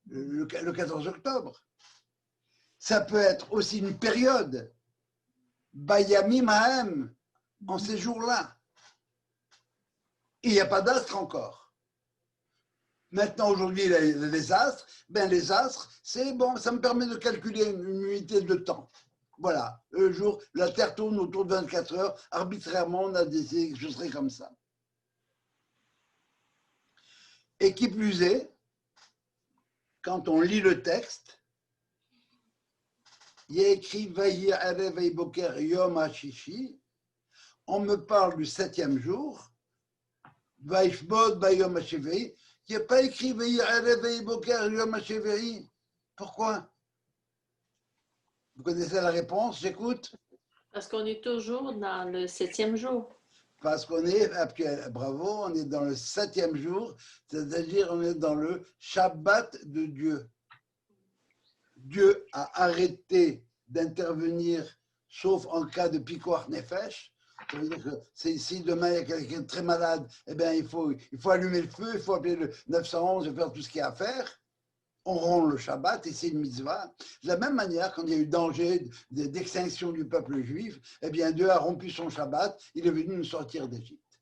Le 14 octobre. Ça peut être aussi une période. Bayamim Haem, en ces jours-là. Il n'y a pas d'astre encore. Maintenant, aujourd'hui, les astres, les astres, c'est bon, ça me permet de calculer une unité de temps. Voilà, le jour, la Terre tourne autour de 24 heures, arbitrairement, on a décidé que je serais comme ça. Et qui plus est, quand on lit le texte, il y a écrit Vayi Arev Vayi Boker Yom HaShishi, on me parle du 7e jour, Vaishbod Bayom HaShevei, il n'y a pas écrit Vayi Arev Vayi Boker Yom HaShevei. Pourquoi? Vous connaissez la réponse? J'écoute. Parce qu'on est toujours dans le 7e jour. Parce qu'on est, bravo, on est dans le 7e jour, c'est-à-dire on est dans le Shabbat de Dieu. Dieu a arrêté d'intervenir, sauf en cas de pikuach nefesh. Ça veut dire que si demain il y a quelqu'un de très malade, eh bien il faut allumer le feu, il faut appeler le 911 et faire tout ce qu'il y a à faire. On rompt le Shabbat et c'est une mitzvah. De la même manière, quand il y a eu danger d'extinction du peuple juif, eh bien Dieu a rompu son Shabbat, il est venu nous sortir d'Égypte.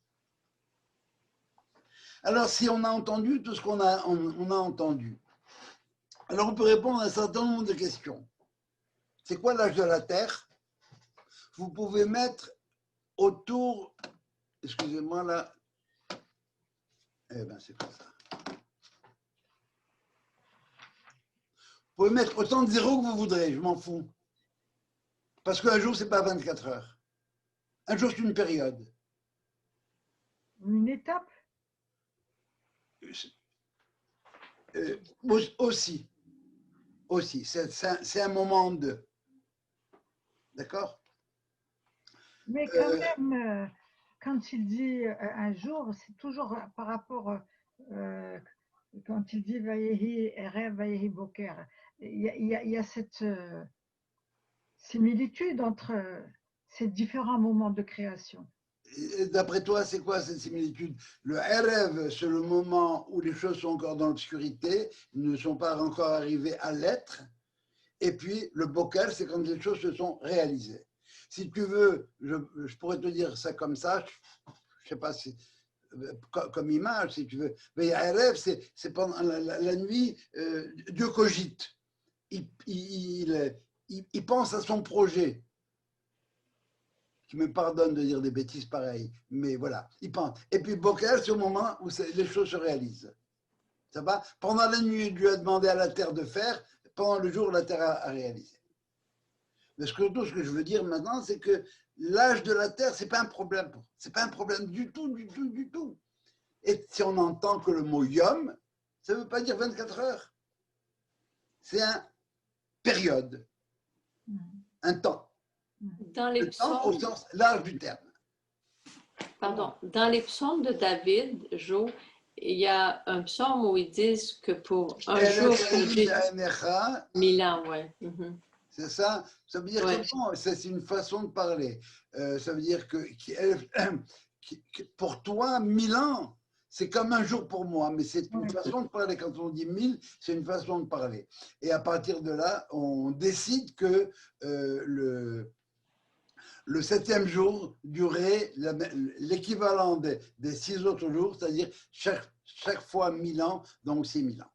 Alors si on a entendu tout ce qu'on a entendu, alors on peut répondre à un certain nombre de questions. C'est quoi l'âge de la Terre? Vous pouvez mettre autour, excusez-moi là, eh bien c'est comme ça. Vous pouvez mettre autant de zéros que vous voudrez, je m'en fous. Parce qu'un jour, ce n'est pas 24 heures. Un jour, c'est une période. Une étape? Aussi. C'est un moment en deux. D'accord? Mais quand même, quand il dit un jour, c'est toujours par rapport, quand il dit Vayehi Erev, Vayehi Boker, il y a cette similitude entre ces différents moments de création. D'après toi, c'est quoi cette similitude? Le Erev, c'est le moment où les choses sont encore dans l'obscurité, ne sont pas encore arrivées à l'être. Et puis, le Boker, c'est quand les choses se sont réalisées. Si tu veux, je pourrais te dire ça comme ça, je ne sais pas si, comme image, si tu veux. Mais Erev, c'est pendant la nuit, Dieu cogite. Il pense à son projet. Tu me pardonnes de dire des bêtises pareilles, mais voilà, il pense. Et puis Boker, c'est au moment où les choses se réalisent. Ça va? Pendant la nuit, Dieu a demandé à la terre de faire, pendant le jour, la terre a réalisé. Mais surtout, ce que je veux dire maintenant, c'est que l'âge de la terre, c'est pas un problème. C'est pas un problème du tout, du tout, du tout. Et si on entend que le mot yom, ça ne veut pas dire 24 heures. C'est une période, un temps. Dans les psaumes, au sens large du terme. Pardon, dans les psaumes de David, Jo, il y a un psaume où ils disent que pour un jour, pour 1000 ans, ouais. C'est ça? Ça veut dire que c'est une façon de parler. Ça veut dire que pour toi, 1000 ans, c'est comme un jour pour moi, mais c'est une façon de parler. Quand on dit 1000, c'est une façon de parler. Et à partir de là, on décide que le 7e jour durait l'équivalent des 6 autres jours, c'est-à-dire chaque fois 1000 ans, donc 6000 ans.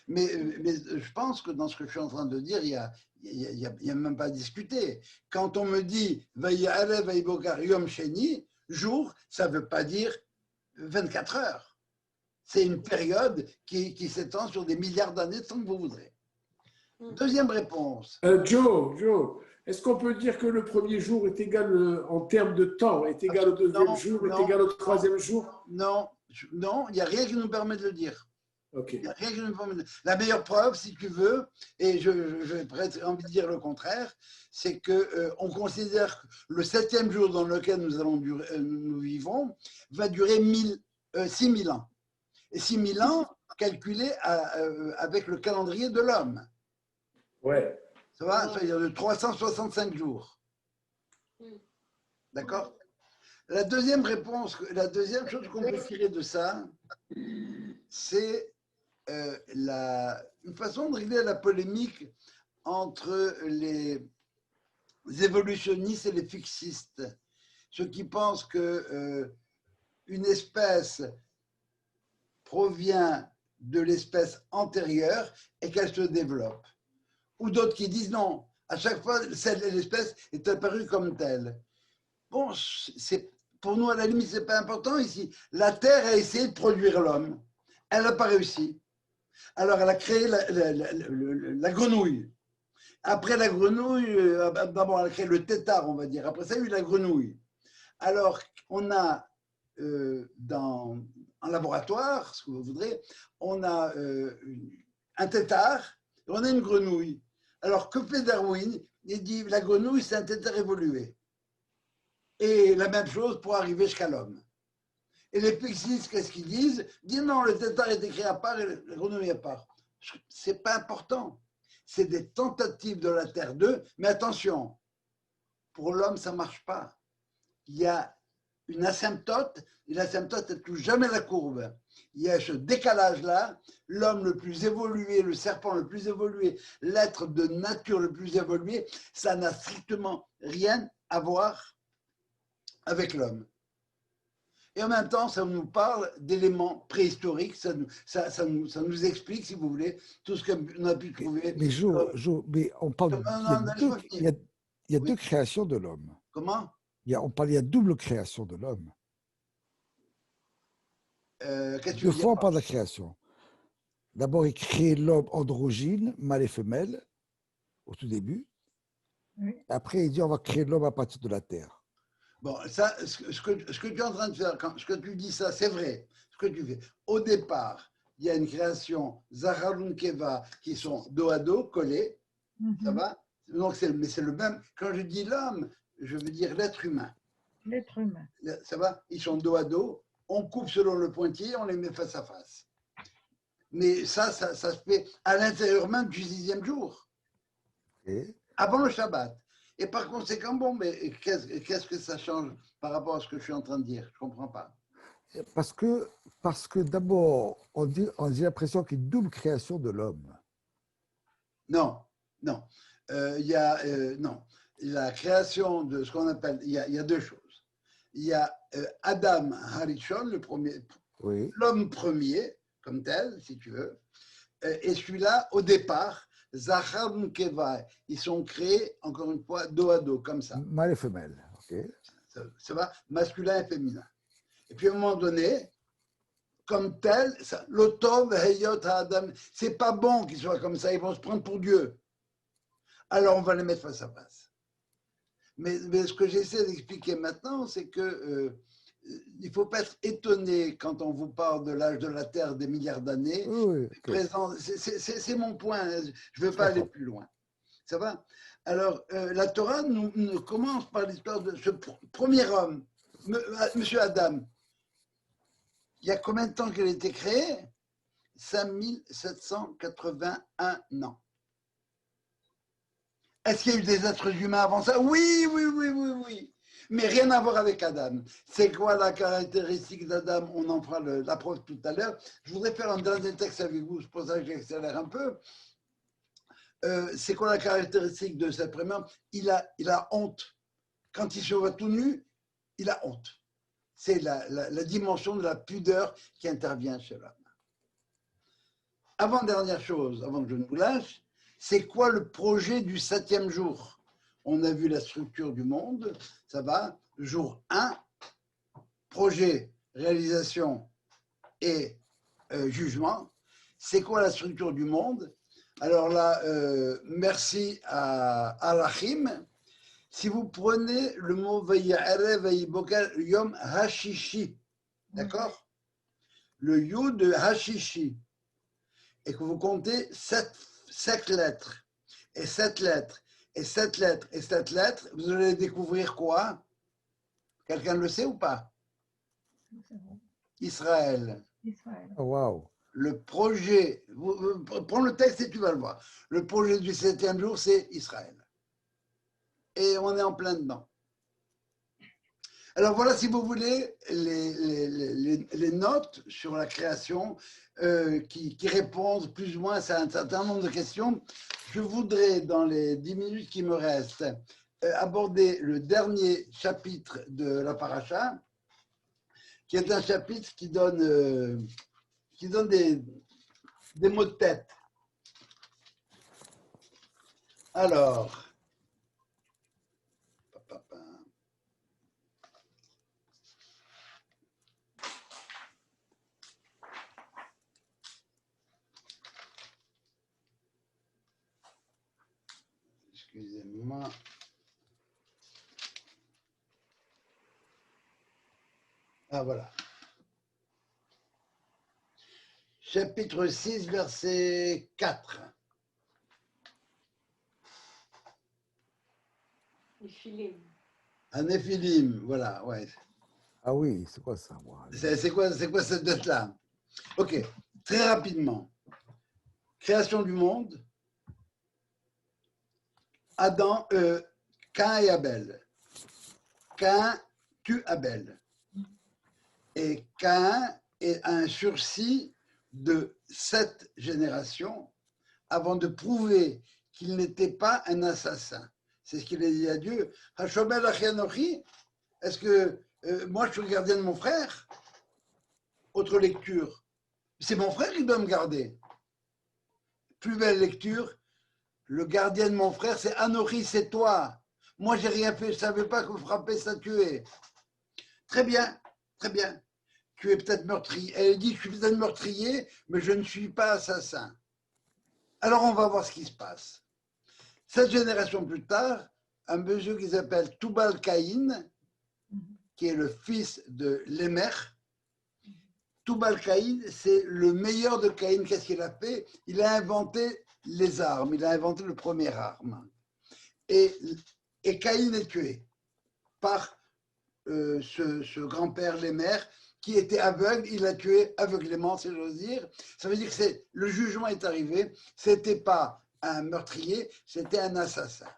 Mais je pense que dans ce que je suis en train de dire, il n'y a même pas à discuter. Quand on me dit Vayi Arev Vayi Boker Yom Sheni, jour, ça ne veut pas dire 24 heures. C'est une période qui s'étend sur des milliards d'années, tant que vous voudrez. Deuxième réponse. Joe, est-ce qu'on peut dire que le premier jour est égal en termes de temps, est égal au deuxième jour, est égal au troisième jour? Non, il n'y a rien qui nous permet de le dire. Okay. Il y a rien qui nous permet de le dire. La meilleure preuve, si tu veux, et j'ai presque envie de dire le contraire, c'est qu'on considère que le 7e jour dans lequel nous vivons va durer 6000 ans. Et 6000 ans calculés avec le calendrier de l'homme. Ouais. Ça va? C'est-à-dire de 365 jours. D'accord? La deuxième réponse, la deuxième chose qu'on peut tirer de ça, c'est une façon de régler la polémique entre les évolutionnistes et les fixistes, ceux qui pensent que une espèce provient de l'espèce antérieure et qu'elle se développe. Ou d'autres qui disent non, à chaque fois, l'espèce est apparue comme telle. Bon, pour nous, à la limite, ce n'est pas important ici. La Terre a essayé de produire l'homme. Elle n'a pas réussi. Alors, elle a créé la grenouille. Après la grenouille, d'abord, elle a créé le tétard, on va dire. Après ça, il y a eu la grenouille. Alors, on a en laboratoire, ce que vous voudrez, on a un tétard et on a une grenouille. Alors, que fait Darwin? Il dit la grenouille, c'est un tétard évolué. Et la même chose pour arriver jusqu'à l'homme. Et les fixistes, qu'est-ce qu'ils disent? Ils disent non, le tétard est créé à part et la grenouille à part. C'est pas important. C'est des tentatives de la Terre 2, mais attention, pour l'homme, ça ne marche pas. Il y a une asymptote, et l'asymptote ne touche jamais la courbe. Il y a ce décalage-là, l'homme le plus évolué, le serpent le plus évolué, l'être de nature le plus évolué, ça n'a strictement rien à voir avec l'homme. Et en même temps, ça nous parle d'éléments préhistoriques, ça nous explique, si vous voulez, tout ce qu'on a pu trouver. Mais mais on parle, il y a deux créations de l'homme. Comment? Il y a double création de l'homme. Deux fois, on parle de la création. D'abord, il crée l'homme androgyne, mâle et femelle, au tout début. Oui. Après, il dit on va créer l'homme à partir de la terre. Bon, ça, ce que tu es en train de faire, ce que tu dis, ça, c'est vrai. Ce que tu fais. Au départ, il y a une création Zaharun Keva qui sont dos à dos, collés. Ça va? Donc, mais c'est le même. Quand je dis l'homme, je veux dire l'être humain. L'être humain. Ça va? Ils sont dos à dos. On coupe selon le pointillé, on les met face à face. Mais ça se fait à l'intérieur même du 6e jour. Et avant le Shabbat. Et par conséquent, bon, mais qu'est-ce que ça change par rapport à ce que je suis en train de dire? Je ne comprends pas. Parce que d'abord, on dit l'impression qu'il y a une double création de l'homme. Non. Il y a non. La création de ce qu'on appelle, il y a deux choses. Il y a Adam Harishon, le premier, Oui. l'homme premier, comme tel, si tu veux. Et celui-là, au départ, Zachar Keva, ils sont créés, encore une fois, dos à dos, comme ça. Mâle et femelle, ok. Ça va, masculin et féminin. Et puis à un moment donné, comme tel, l'Otov Heyot Adam, c'est pas bon qu'ils soient comme ça, ils vont se prendre pour Dieu. Alors on va les mettre face à face. Mais ce que j'essaie d'expliquer maintenant, c'est que il ne faut pas être étonné quand on vous parle de l'âge de la Terre des milliards d'années. Oui, okay. C'est mon point, je ne veux pas aller plus loin. Ça va? Alors, la Torah nous commence par l'histoire de ce premier homme, Monsieur Adam. Il y a combien de temps qu'il a été créé? 5781 ans. Est-ce qu'il y a eu des êtres humains avant ça? Oui. Mais rien à voir avec Adam. C'est quoi la caractéristique d'Adam? On en fera la preuve tout à l'heure. Je voudrais faire un dernier texte avec vous, c'est pour ça que j'accélère un peu. C'est quoi la caractéristique de cet premier homme? Il a honte. Quand il se voit tout nu, il a honte. C'est la dimension de la pudeur qui intervient chez l'homme. Avant-dernière chose, avant que je ne vous lâche, c'est quoi le projet du 7e jour? On a vu la structure du monde, ça va. Jour 1, projet, réalisation et jugement. C'est quoi la structure du monde? Alors là, merci à Alachim. Si vous prenez le mot Vaya'arev Vayiboker Yom Hashishi, d'accord? Le Yud de Hashishi, et que vous comptez 7 lettres, et 7 lettres, et 7 lettres, et 7 lettres, vous allez découvrir quoi? Quelqu'un le sait ou pas? Israël. Oh, wow. Le projet, prends le texte et tu vas le voir. Le projet du 7e jour, c'est Israël. Et on est en plein dedans. Alors voilà, si vous voulez, les notes sur la création qui répondent plus ou moins à un certain nombre de questions. Je voudrais, dans les 10 minutes qui me restent, aborder le dernier chapitre de la paracha, qui est un chapitre qui donne des mots de tête. Alors, excusez-moi. Ah, voilà. Chapitre 6, verset 4. Néphilim. Un Néphilim, voilà, ouais. Ah oui, c'est quoi ça? C'est quoi cette date-là? Ok, très rapidement. Création du monde. Adam, Cain et Abel. Cain tue Abel. Et Cain est un sursis de 7 générations avant de prouver qu'il n'était pas un assassin. C'est ce qu'il a dit à Dieu. Hashomel Achianochi, est-ce que moi je suis le gardien de mon frère? Autre lecture. C'est mon frère qui doit me garder. Plus belle lecture. Le gardien de mon frère, c'est Anochi, c'est toi. Moi, j'ai rien fait, je ne savais pas que frapper, ça tuait. Très bien, très bien. Tu es peut-être meurtrier. Elle dit, je suis peut-être meurtrier, mais je ne suis pas assassin. Alors, on va voir ce qui se passe. 7 générations plus tard, un monsieur qui s'appelle Tubal Caïn, qui est le fils de Lémer. Tubal Caïn, c'est le meilleur de Caïn. Qu'est-ce qu'il a fait? Il a inventé les armes. Il a inventé le premier arme. Et Caïn est tué par ce grand-père Lémer qui était aveugle. Il l'a tué aveuglément, si j'ose dire. Ça veut dire que le jugement est arrivé. Ce n'était pas un meurtrier, c'était un assassin.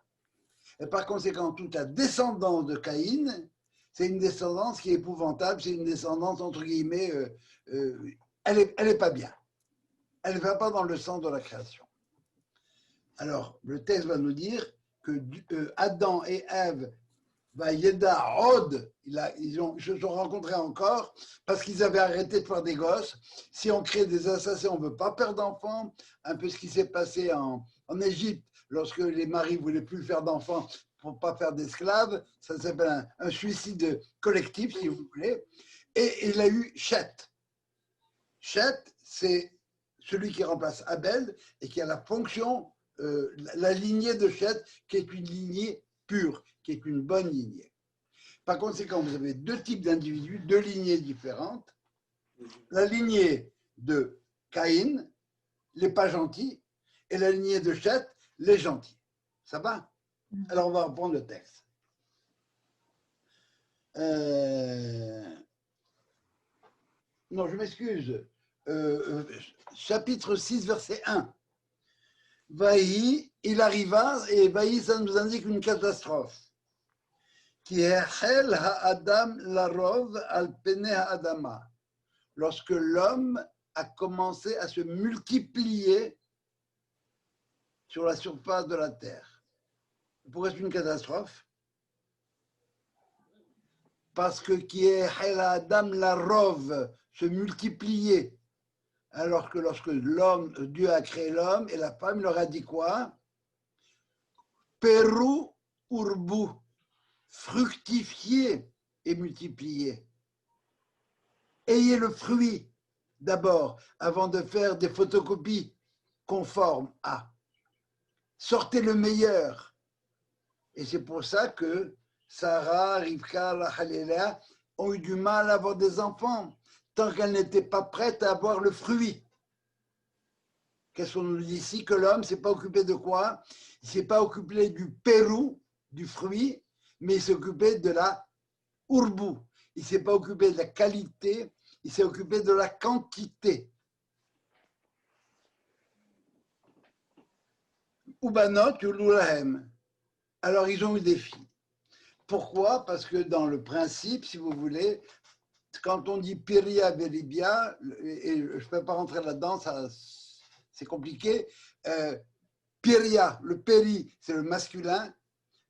Et par conséquent, toute la descendance de Caïn, c'est une descendance qui est épouvantable. C'est une descendance, entre guillemets, elle est pas bien. Elle ne va pas dans le sens de la création. Alors, le texte va nous dire que Adam et Ève, Yeda Od, ils se sont rencontrés encore parce qu'ils avaient arrêté de faire des gosses. Si on crée des assassins, on ne veut pas perdre d'enfants. Un peu ce qui s'est passé en Égypte lorsque les maris ne voulaient plus faire d'enfants pour ne pas faire d'esclaves. Ça s'appelle un suicide collectif, si vous voulez. Et il a eu Chet. Chet, c'est celui qui remplace Abel et qui a la fonction, la lignée de Chet, qui est une lignée pure, qui est une bonne lignée. Par conséquent, vous avez 2 types d'individus, 2 lignées différentes. La lignée de Caïn, les pas gentils, et la lignée de Chet, les gentils. Ça va? Alors, on va reprendre le texte. Non, je m'excuse. Chapitre 6, verset 1. Vaï, il arriva, et Vaï, ça nous indique une catastrophe. Qui est Hel ha'adam larov al pene ha'adama. Lorsque l'homme a commencé à se multiplier sur la surface de la terre. Pourquoi c'est une catastrophe? Parce que qui est Hel ha'adam larov, se multiplier. Alors que lorsque Dieu a créé l'homme et la femme, il leur a dit quoi? Peru urbu, fructifiez et multipliez. Ayez le fruit d'abord, avant de faire des photocopies conformes à. Sortez le meilleur. Et c'est pour ça que Sarah, Rivka, Haléla ont eu du mal à avoir des enfants, tant qu'elles n'étaient pas prêtes à avoir le fruit. Qu'est-ce qu'on nous dit ici? Que l'homme ne s'est pas occupé de quoi? Il ne s'est pas occupé du pérou, du fruit, mais il s'est occupé de la urbu. Il ne s'est pas occupé de la qualité, il s'est occupé de la quantité. Ubanot ululahem. Alors ils ont eu des filles. Pourquoi? Parce que dans le principe, si vous voulez, quand on dit Piria Veribia, et je ne peux pas rentrer là-dedans, c'est compliqué. Piria, le péri, c'est le masculin,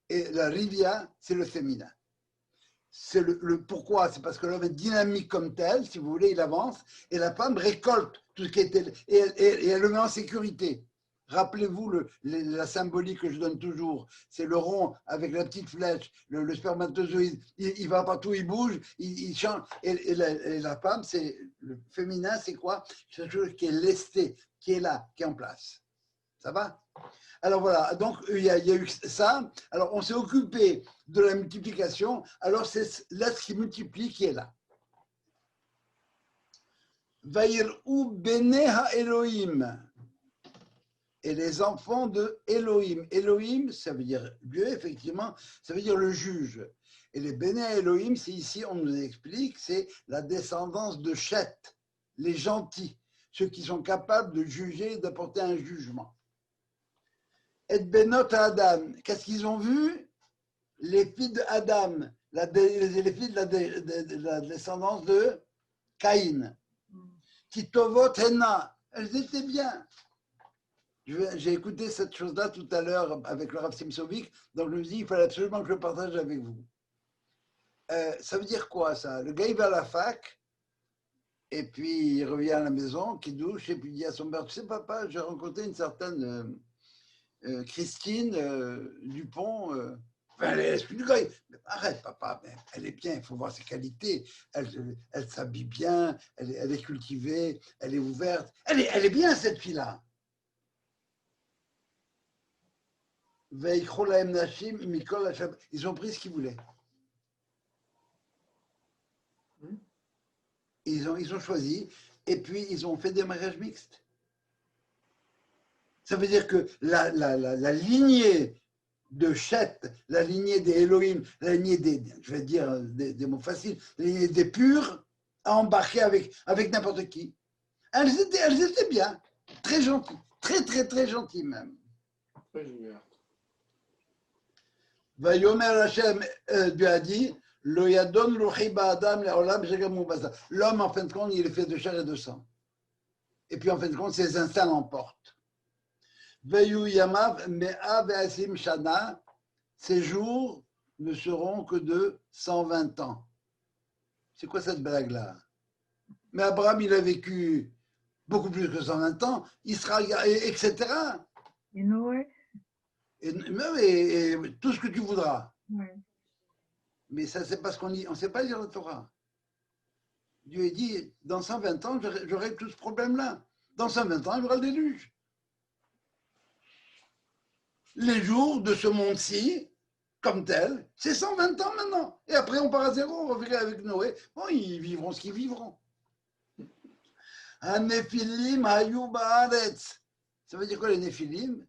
et la rivia, c'est le féminin. C'est le pourquoi? C'est parce que l'homme est dynamique comme tel, si vous voulez, il avance, et la femme récolte tout ce qui était, et elle le met en sécurité. Rappelez-vous la symbolique que je donne toujours, c'est le rond avec la petite flèche, le spermatozoïde, il va partout, il bouge, il change. Et la femme, c'est le féminin, c'est quoi? C'est quelque chose qui est lesté, qui est là, qui est en place. Ça va? Alors voilà, donc il y a eu ça. Alors on s'est occupé de la multiplication. Alors c'est l'être qui multiplie qui est là. Vaïr'u beneha Elohim. Et les enfants de Elohim. Elohim, ça veut dire Dieu, effectivement, ça veut dire le juge. Et les Béné Elohim, c'est ici, on nous explique, c'est la descendance de Chet, les gentils, ceux qui sont capables de juger, d'apporter un jugement. Et Benot Adam, qu'est-ce qu'ils ont vu? Les filles d'Adam, les filles de la descendance de Caïn. Titovot Henna, elles étaient bien. J'ai écouté cette chose-là tout à l'heure avec le Rav Simsovic, donc je me dis il fallait absolument que je le partage avec vous. Ça veut dire quoi ça? Le gars il va à la fac, et puis il revient à la maison, qui douche, et puis il dit à son père, tu sais papa, j'ai rencontré une certaine Christine Dupont. Elle explique le gars, mais arrête papa, mais elle est bien, il faut voir ses qualités, elle s'habille bien, elle est cultivée, elle est ouverte, elle est bien cette fille-là. Ils ont pris ce qu'ils voulaient. Ils ont choisi et puis ils ont fait des mariages mixtes. Ça veut dire que la lignée de Chet, la lignée des Elohim, la lignée des, je vais dire des mots faciles, la lignée des purs, a embarqué avec n'importe qui. Elles étaient bien, très gentilles, très gentilles même. Très génial. Vayomer Hashem lui a dit, l'homme en fin de compte il est fait de chair et de sang. Et puis en fin de compte ses instincts l'emportent. Vayu yamav me'a ve'asim shana, ses jours ne seront que de 120 ans. C'est quoi cette blague-là? Mais Abraham il a vécu beaucoup plus que 120 ans, Israël, etc. Et Noé? Et tout ce que tu voudras. Oui. Mais ça, c'est parce qu'on ne sait pas lire la Torah. Dieu dit, dans 120 ans, j'aurai tout ce problème-là. Dans 120 ans, il y aura le déluge. Les jours de ce monde-ci, comme tel, c'est 120 ans maintenant. Et après, on part à zéro, on revient avec Noé. Bon, ils vivront ce qu'ils vivront. Hanephilim hayu baaretz. Ça veut dire quoi les néphilim?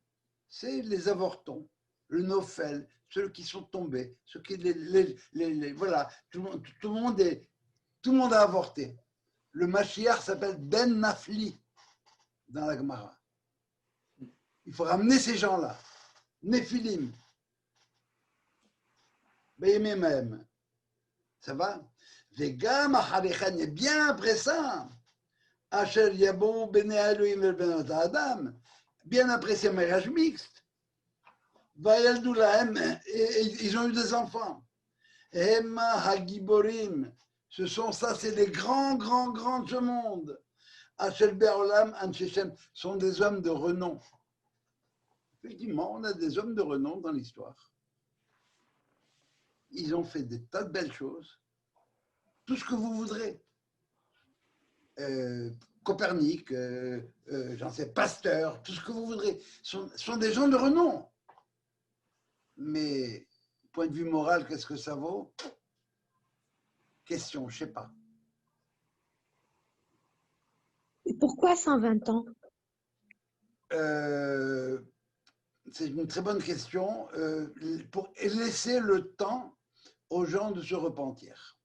C'est les avortons, le nophel, ceux qui sont tombés, ceux qui voilà, tout le monde a avorté. Le Mashiach s'appelle Ben Nafli dans la Gemara. Il faut ramener ces gens-là, Néphilim. Bémé même. Ça va? Vegam acharechan, et bien après ça, Asher Yabo Bene Elohim el Benot Adam. Bien après ces mariages mixtes, ils ont eu des enfants. Emma Hagiborim, c'est les grands de ce monde. Achel Be'olam Anshechem sont des hommes de renom. Effectivement, on a des hommes de renom dans l'histoire. Ils ont fait des tas de belles choses. Tout ce que vous voudrez. Copernic, j'en sais, Pasteur, tout ce que vous voudrez, sont des gens de renom. Mais, point de vue moral, qu'est-ce que ça vaut? Question, je ne sais pas. Et pourquoi 120 ans? C'est une très bonne question. Pour laisser le temps aux gens de se repentir.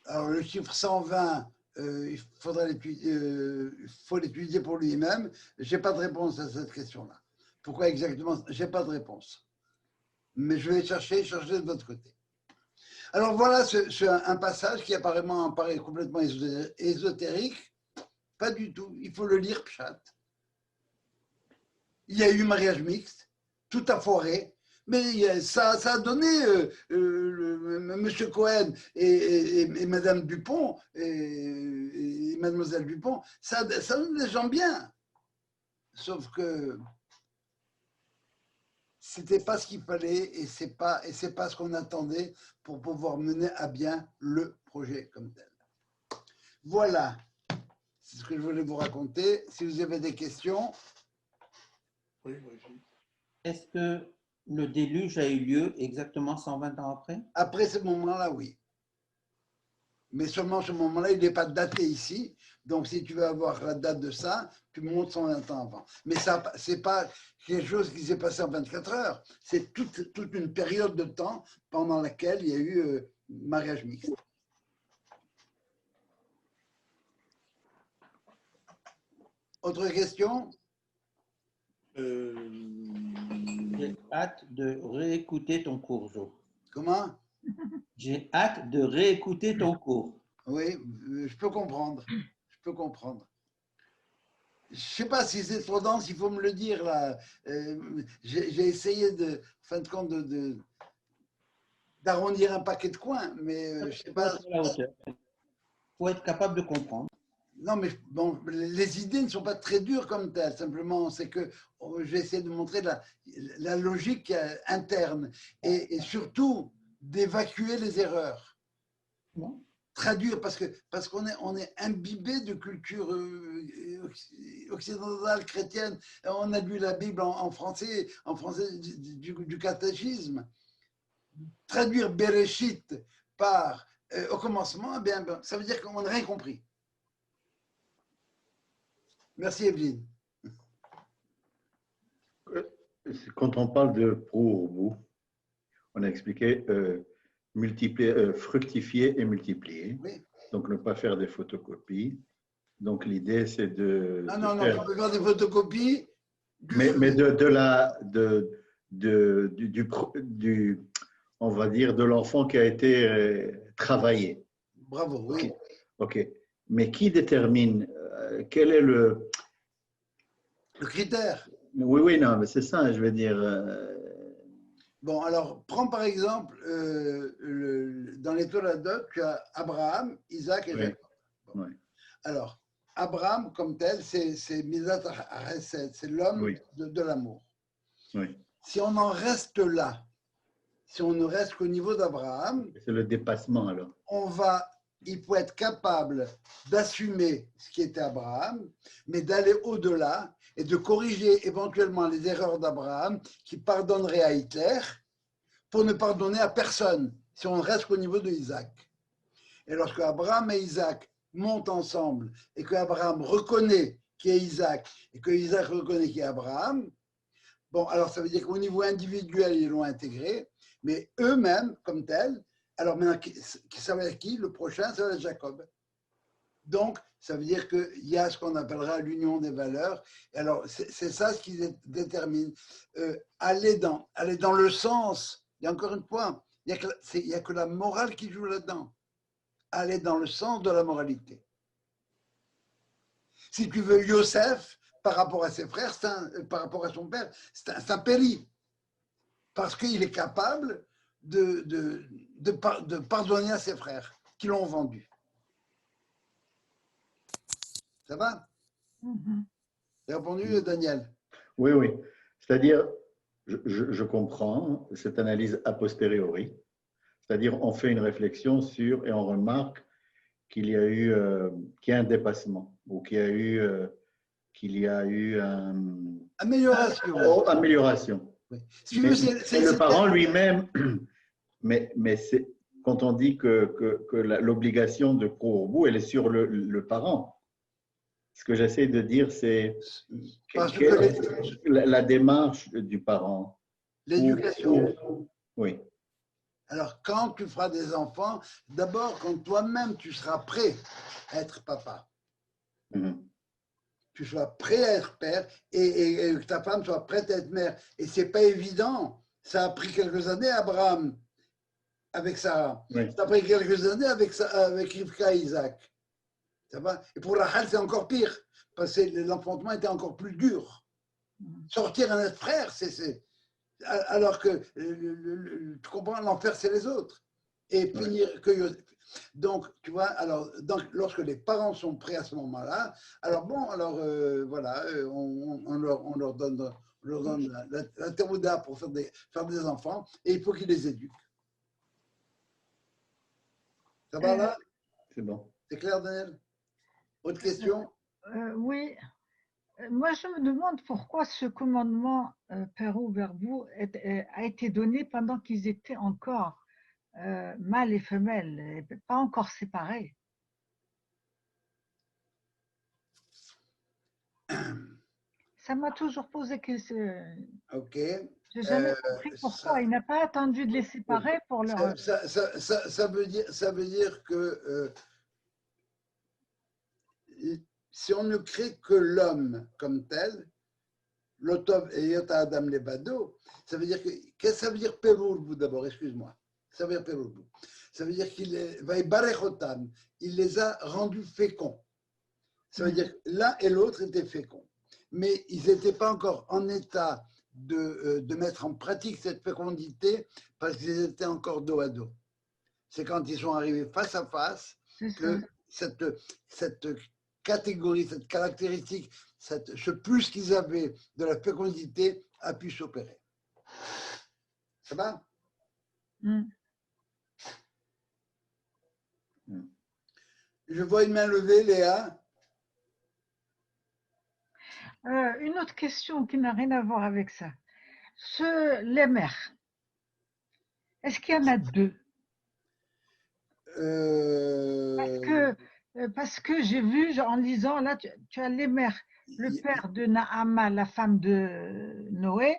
Alors, le chiffre 120, il faut l'étudier pour lui-même. Je n'ai pas de réponse à cette question-là. Pourquoi exactement? Je n'ai pas de réponse. Mais je vais chercher de votre côté. Alors voilà un passage qui apparemment paraît complètement ésotérique. Pas du tout. Il faut le lire pshat. Il y a eu mariage mixte, tout a foiré. Mais ça a donné M. Cohen et Mme Dupont et Mademoiselle Dupont, ça donne des gens bien. Sauf que c'était pas ce qu'il fallait et c'est pas ce qu'on attendait pour pouvoir mener à bien le projet comme tel. Voilà, c'est ce que je voulais vous raconter. Si vous avez des questions. Oui, vas-y. Est-ce que le déluge a eu lieu exactement 120 ans après? Après ce moment-là, oui. Mais seulement ce moment-là, il n'est pas daté ici. Donc, si tu veux avoir la date de ça, tu montes 120 ans avant. Mais ça, ce n'est pas quelque chose qui s'est passé en 24 heures. C'est toute une période de temps pendant laquelle il y a eu mariage mixte. Autre question? J'ai hâte de réécouter ton cours, Jo. Comment? J'ai hâte de réécouter ton cours. Oui, je peux comprendre. Je peux comprendre. Je ne sais pas si c'est trop dense, il faut me le dire là. J'ai essayé en fin de compte d'arrondir un paquet de coins, mais je ne sais pas. Il faut être capable de comprendre. Non, mais bon, les idées ne sont pas très dures comme telles. Simplement, c'est que j'ai essayé de montrer la logique interne et surtout d'évacuer les erreurs. Non. Traduire, parce qu'on est imbibé de culture occidentale, chrétienne. On a lu la Bible en français du catéchisme. Traduire Bereshit par au commencement, eh bien, ça veut dire qu'on n'a rien compris. Merci Evelyne. Quand on parle de pro-bout, on a expliqué multiplier, fructifier et multiplier. Oui. Donc, ne pas faire des photocopies. Donc, l'idée, c'est de. Non, tu peux faire des photocopies. Mais on va dire, de l'enfant qui a été travaillé. Bravo, oui. OK. Mais qui détermine quel est le critère? Oui, non, mais c'est ça, je veux dire. Bon, alors, prends par exemple, dans les Toledot, tu as Abraham, Isaac et Jacob. Bon. Oui. Alors, Abraham, comme tel, c'est Midat HaChesed, c'est l'homme de l'amour. Oui. Si on en reste là, si on ne reste qu'au niveau d'Abraham, c'est le dépassement alors. Il faut être capable d'assumer ce qui était Abraham, mais d'aller au-delà et de corriger éventuellement les erreurs d'Abraham qui pardonnerait à Hitler pour ne pardonner à personne si on reste qu'au niveau de Isaac. Et lorsque Abraham et Isaac montent ensemble et que Abraham reconnaît qui est Isaac et que Isaac reconnaît qui est Abraham, bon, alors ça veut dire qu'au niveau individuel, ils l'ont intégré, mais eux-mêmes, comme tels, alors maintenant, ça va être qui? Le prochain, ça va être Jacob. Donc, ça veut dire qu'il y a ce qu'on appellera l'union des valeurs. Et alors, c'est ça ce qui détermine. Aller dans le sens, et encore une fois, il n'y a que la morale qui joue là-dedans. Aller dans le sens de la moralité. Si tu veux, Yosef, par rapport à ses frères, par rapport à son père, c'est un péri. Parce qu'il est capable de pardonner à ses frères qui l'ont vendu. Ça va? T'as répondu, Daniel? Oui, oui. C'est-à-dire, je comprends cette analyse a posteriori. C'est-à-dire, on fait une réflexion sur et on remarque qu'il y a eu un dépassement ou qu'il y a eu amélioration. Amélioration. Oui. Mais le parent lui-même, mais quand on dit que l'obligation de pro-bout, elle est sur le parent. Ce que j'essaie de dire, c'est la démarche du parent. L'éducation. Oui. Alors, quand tu feras des enfants, d'abord, quand toi-même, tu seras prêt à être papa. Tu sois prêt à être père et que ta femme soit prête à être mère. Et ce n'est pas évident. Ça a pris quelques années, Abraham, avec Sarah. Oui. Ça a pris quelques années avec Rivka et Isaac. Ça va? Et pour Rachel, c'est encore pire, parce que l'enfantement était encore plus dur. Sortir un frère, alors que, tu comprends, l'enfer, c'est les autres. Et punir que... Donc, tu vois, alors, lorsque les parents sont prêts à ce moment-là, alors bon, alors voilà, on leur donne la terouda pour faire des enfants, et il faut qu'ils les éduquent. Ça va là? C'est bon. C'est clair, Daniel? Autre question? Oui. Moi, je me demande pourquoi ce commandement Pérou Verbou a été donné pendant qu'ils étaient encore mâle et femelle, et pas encore séparés. Ça m'a toujours posé question. Ok. J'ai jamais compris pourquoi. Il n'a pas attendu de les séparer pour leur. Ça veut dire que si on ne crée que l'homme comme tel, l'otov et yota adam lebado, ça veut dire qu'est-ce que ça veut dire perurbu d'abord, excuse-moi. Ça veut dire perurbu. Ça veut dire qu'il va barechotam, il les a rendus féconds. Ça veut dire que l'un et l'autre étaient féconds. Mais ils n'étaient pas encore en état de mettre en pratique cette fécondité parce qu'ils étaient encore dos à dos. C'est quand ils sont arrivés face à face que cette catégorie, cette caractéristique, ce plus qu'ils avaient de la fécondité a pu s'opérer. Ça va? Je vois une main levée, Léa. Une autre question qui n'a rien à voir avec ça. Les mères, est-ce qu'il y en a deux? Parce que j'ai vu en lisant, là, tu as les mères, le père de Naama, la femme de Noé,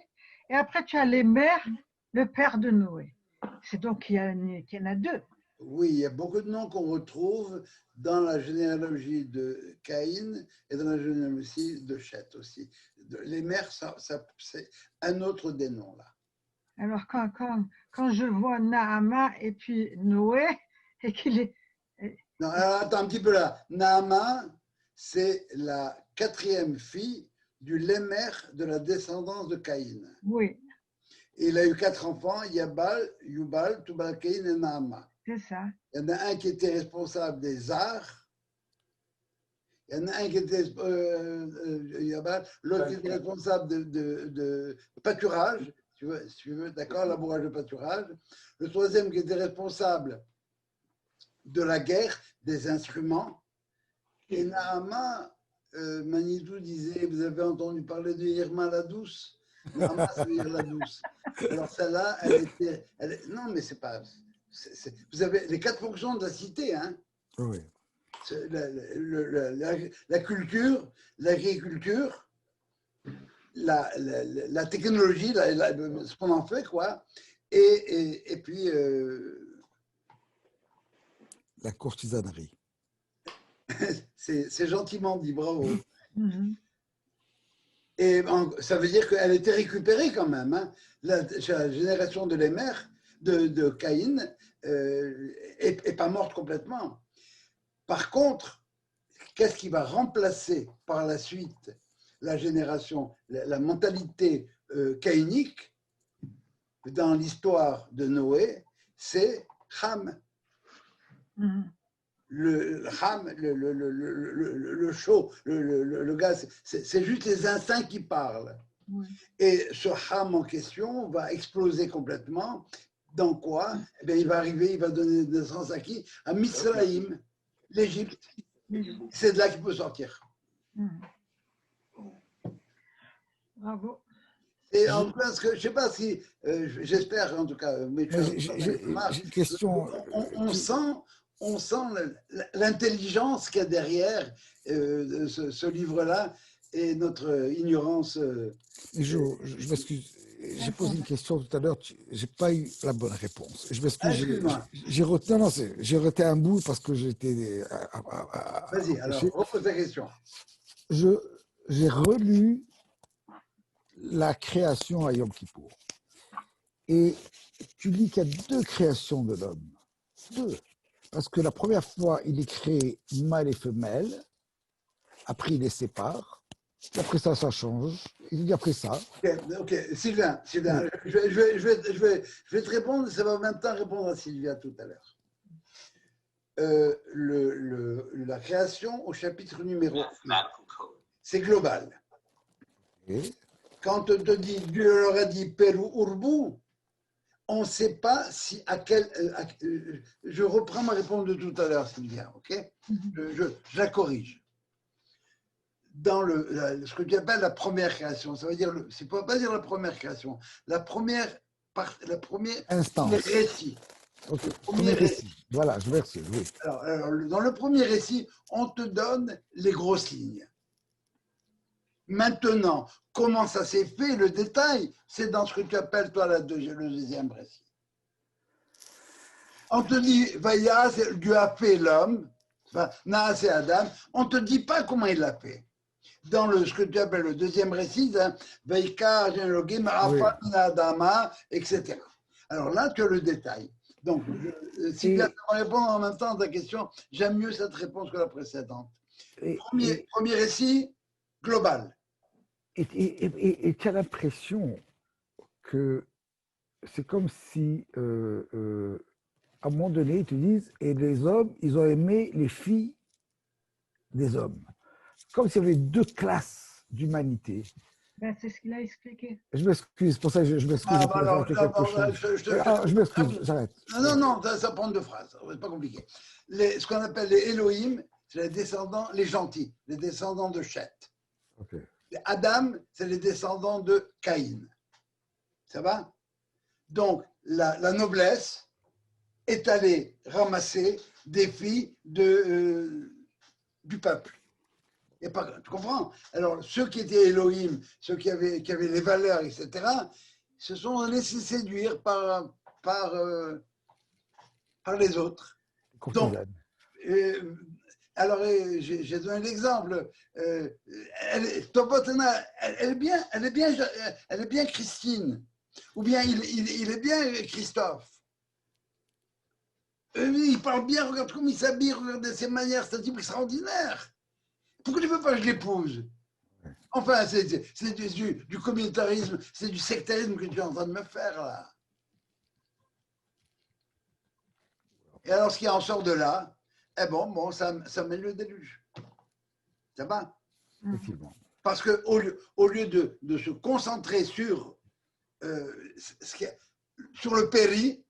et après tu as les mères, le père de Noé. C'est donc qu'il y en a deux. Oui, il y a beaucoup de noms qu'on retrouve dans la généalogie de Caïn et dans la généalogie de Chet aussi. Les mères, c'est un autre des noms là. Alors quand je vois Naama et puis Noé, et qu'il est... Non, alors, attends un petit peu là. Naama, c'est la 4e fille du Lémer de la descendance de Caïn. Oui. Et il a eu 4 enfants, Yabal, Yubal, Tubal, Caïn et Naama. C'est ça. Il y en a un qui était responsable des arts. Il y en a un qui était l'autre qui était responsable de pâturage, si tu veux, d'accord, labourage de pâturage. Le 3e qui était responsable de la guerre, des instruments. Et Naama, Manidou disait, vous avez entendu parler de Irma la douce? Naama, ça veut dire la douce. Alors celle-là, non, mais c'est pas... vous avez les 4 fonctions de la cité, hein? Oui. La culture, l'agriculture, la technologie, ce qu'on en fait, quoi, et puis la courtisanerie. c'est gentiment dit, bravo. Et ça veut dire qu'elle était récupérée quand même, hein. La génération de Lémer, de Caïn, est pas morte complètement. Par contre, qu'est-ce qui va remplacer par la suite la génération, la mentalité caïnique dans l'histoire de Noé? C'est Ham. Le Ham, le chaud, le gaz, c'est juste les instincts qui parlent. Et ce Ham en question va exploser complètement. Dans quoi? Eh bien, il va donner naissance à qui? À Mizraïm, l'Égypte. C'est de là qu'il peut sortir. Bravo. Et en plus, je ne sais pas si, j'espère en tout cas, mais j'ai une question. On sent l'intelligence qu'il y a derrière ce livre-là et notre ignorance. Je m'excuse. J'ai posé une question tout à l'heure, je n'ai pas eu la bonne réponse. Je m'excuse, j'ai retenu un bout parce que j'étais... Vas-y, alors, repose ta question. J'ai relu la création à Yom Kippour. Et tu dis qu'il y a deux créations de l'homme. Deux. Parce que la première fois, il est créé mâle et femelle. Après, il les sépare. Et après ça, ça change. Il dit après ça. Ok, Sylvain, je vais te répondre. Ça va en même temps répondre à Sylvia tout à l'heure. La création au chapitre numéro 1, c'est global. Et Quand on te dit, Dieu leur a dit Peru Urbu, on ne sait pas si à quel. Je reprends ma réponse de tout à l'heure, Sylvia, ok? Je la corrige. Dans ce que tu appelles la première création, ça veut dire, c'est pas dire la première création, la première instance. Récit. Okay. Premier récit. Voilà, je remercie. Oui. Alors, dans le premier récit, on te donne les grosses lignes. Maintenant, comment ça s'est fait, le détail, c'est dans ce que tu appelles, toi, le deuxième récit. On te dit, Vaïa, Dieu a fait l'homme, Naas et Adam, on ne te dit pas comment il l'a fait. Dans ce que tu appelles le deuxième récit, Vaïka, Genelogim, Rafa, Adama, etc. Alors là, tu as le détail. Donc, si tu répondre en même temps à ta question, j'aime mieux cette réponse que la précédente. Premier récit, global. Et tu as l'impression que c'est comme si, à un moment donné, ils te disent, et les hommes, ils ont aimé les filles des hommes. Comme s'il y avait deux classes d'humanité. Ben, c'est ce qu'il a expliqué. Je m'excuse, pour ça je m'excuse. Je m'excuse, j'arrête. Non, ça prend deux phrases, c'est pas compliqué. Ce qu'on appelle les Elohim, c'est les descendants, les gentils, les descendants de Shet. Okay. Adam, c'est les descendants de Caïn. Ça va? Donc, la noblesse est allée ramasser des filles du peuple. Tu comprends? Alors, ceux qui étaient Elohim, ceux qui avaient les valeurs, etc., se sont laissés séduire par les autres. Donc, alors, j'ai donné l'exemple. Tobotena, elle est bien Christine. Ou bien il est bien Christophe. Il parle bien, regarde comme il s'habille, regarde ses manières, c'est un type extraordinaire. Pourquoi tu ne veux pas que je l'épouse? Enfin, c'est du communautarisme, c'est du sectarisme que tu es en train de me faire, là. Et alors, ce qui en sort de là, ça mène le déluge. Ça va? Parce qu'au lieu de se concentrer sur le péri,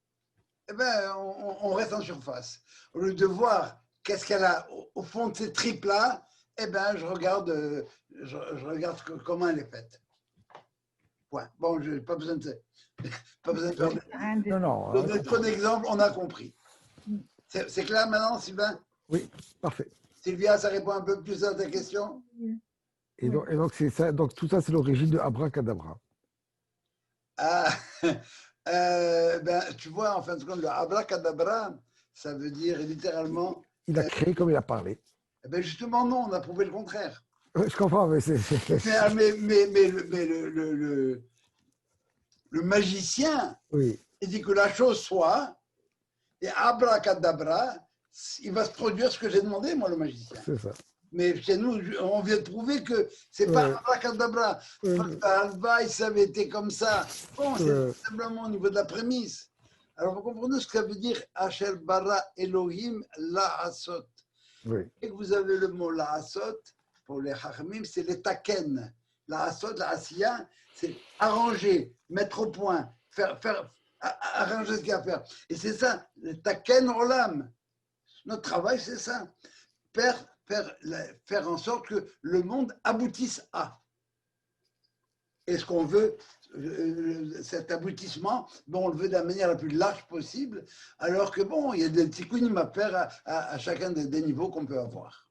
on reste en surface. Au lieu de voir qu'est-ce qu'elle a au fond de ces tripes-là, je regarde comment elle est faite. Point. Bon, je n'ai pas besoin de faire d'autres exemples, on a compris. C'est clair maintenant, Sylvain? Oui, parfait. Sylvia, ça répond un peu plus à ta question? Et donc, c'est ça, donc tout ça, c'est l'origine de Abracadabra. Ah, tu vois, en fin de compte, le Abracadabra, ça veut dire littéralement... Il a créé comme il a parlé. Justement, non, on a prouvé le contraire. Je comprends, mais c'est... le magicien, oui. Il dit que la chose soit, et abracadabra, il va se produire ce que j'ai demandé, moi, le magicien. C'est ça. Mais chez nous, on vient de prouver que c'est pas abracadabra. Alva, ça avait été comme ça. Bon, c'est simplement au niveau de la prémisse. Alors, vous comprenez ce que ça veut dire Asher bara Elohim la'asot. Oui. Et que vous avez le mot la'asot, pour les chachamim, c'est les taken. La'asot, la'asiya, c'est arranger, mettre au point, arranger ce qu'il y a à faire. Et c'est ça, le taken olam. Notre travail, c'est ça. Faire en sorte que le monde aboutisse à. Et ce qu'on veut, cet aboutissement, on le veut de la manière la plus large possible, alors que il y a des tikkunim à faire à chacun des niveaux qu'on peut avoir.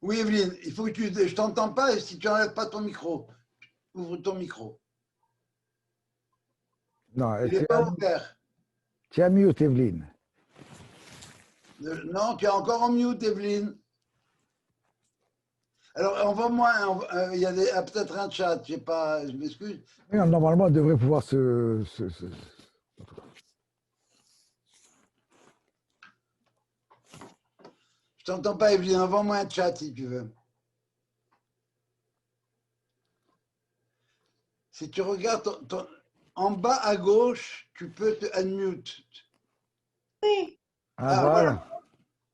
Oui, Evelyne, il faut que je ne t'entends pas si tu n'enlèves pas ton micro. Ouvre ton micro. Non, il n'est pas ouvert. Tu as mute, Evelyne. Non, tu es encore en mute, Evelyne. Alors, envoie-moi, il y a peut-être un chat, je m'excuse. Oui, normalement, on devrait pouvoir Je t'entends pas, Evelyne, envoie-moi un chat si tu veux. Si tu regardes en bas à gauche, tu peux te unmute. Oui. Ah, voilà.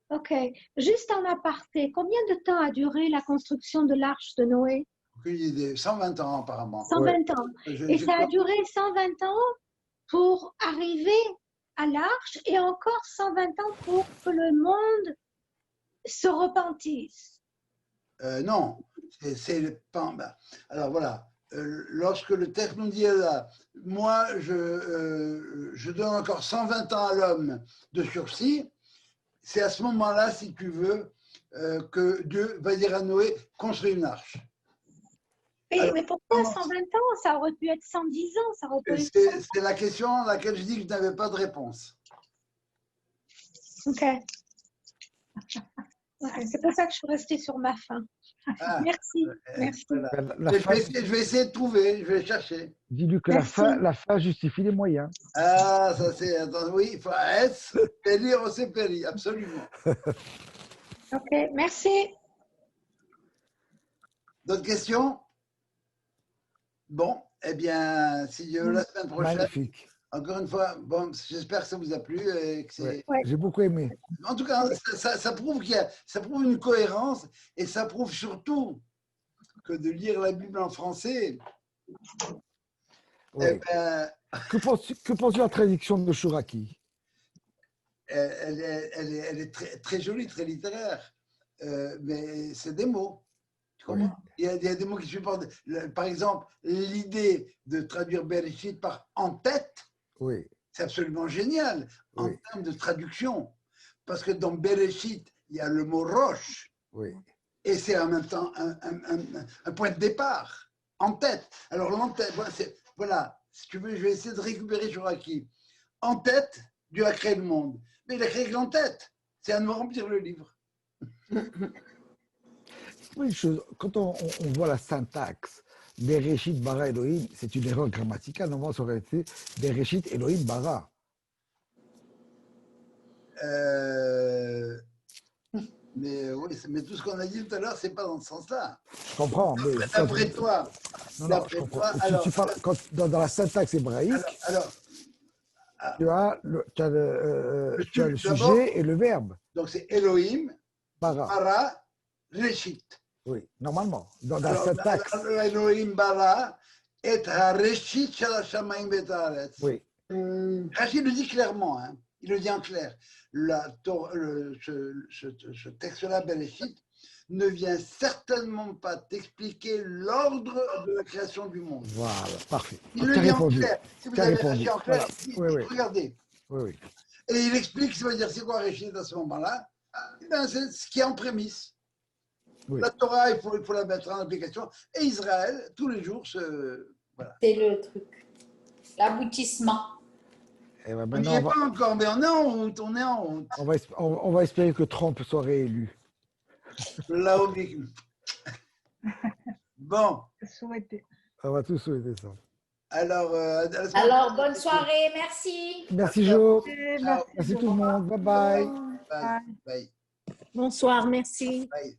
Ok. Juste en aparté, combien de temps a duré la construction de l'arche de Noé? Aucune idée. 120 ans apparemment. 120 ans. Et ça a duré 120 ans pour arriver à l'arche et encore 120 ans pour que le monde se repentisse. Non, c'est le pain. Alors voilà, lorsque le texte nous dit là, moi je donne encore 120 ans à l'homme de sursis, c'est à ce moment-là, si tu veux, que Dieu va dire à Noé, construis une arche. Mais pourquoi 120 ans? Ça aurait pu être 110 ans, ça aurait pu être 100 ans. C'est la question à laquelle je dis que je n'avais pas de réponse. Ok. C'est pour ça que je suis restée sur ma faim. Merci. Merci. Voilà. Je vais essayer de trouver, je vais chercher. Dis-lui que la fin justifie les moyens. Ah, ça c'est. Oui, il faut S, péri, péri, absolument. Ok, merci. D'autres questions? Bon, eh bien, si la semaine prochaine. Magnifique. Encore une fois, bon, j'espère que ça vous a plu. Et que J'ai beaucoup aimé. En tout cas, ça prouve ça prouve une cohérence et ça prouve surtout que de lire la Bible en français. Oui. Que penses-tu de la traduction de Chouraki? Elle est très, très jolie, très littéraire, mais c'est des mots. Oui. Il y a des mots qui supportent. Par exemple, l'idée de traduire Bereshit par en tête, oui. C'est absolument génial en termes de traduction. Parce que dans Bereshit, il y a le mot roche. Oui. Et c'est en même temps un point de départ, en tête. Alors, l'en-tête, voilà, si tu veux, je vais essayer de récupérer Chouraki. En tête, Dieu a créé le monde. Mais il a créé que l'en-tête. C'est à nous remplir le livre. Oui, quand on voit la syntaxe, Bereshit bara Elohim, c'est une erreur grammaticale. Normalement, ça aurait été Bereshit Elohim bara. Mais oui, mais tout ce qu'on a dit tout à l'heure, c'est pas dans ce sens-là. Je comprends, mais d'après toi, non, je comprends. Alors, tu parles, dans la syntaxe hébraïque, tu as le sujet et le verbe. Donc c'est Elohim, bara, Reshit. Oui, normalement, dans la syntaxe. Elohim bara et ha-Reshit shel ha-shamayim ve'et haaretz. Oui. Rachid le dit clairement, hein, il le dit en clair. Ce texte-là, Bereshit, ne vient certainement pas t'expliquer l'ordre de la création du monde. Voilà, parfait. Il le dit en clair. Si vous avez Rachid en clair, voilà. regardez. Oui. Et il explique, ça veut dire, c'est quoi Rachid à ce moment-là? C'est ce qui est en prémisse. La Torah, il faut la mettre en application. Et Israël, tous les jours, voilà. C'est le truc. L'aboutissement. Et ben on n'y est pas encore, mais on est en route, On va espérer que Trump soit réélu. Là-haut. Bon. On va tous souhaiter ça. Alors, bonne soirée, merci. Merci Jo. Merci tout le monde. Bye bye. Bye. Bonsoir, merci. Bye.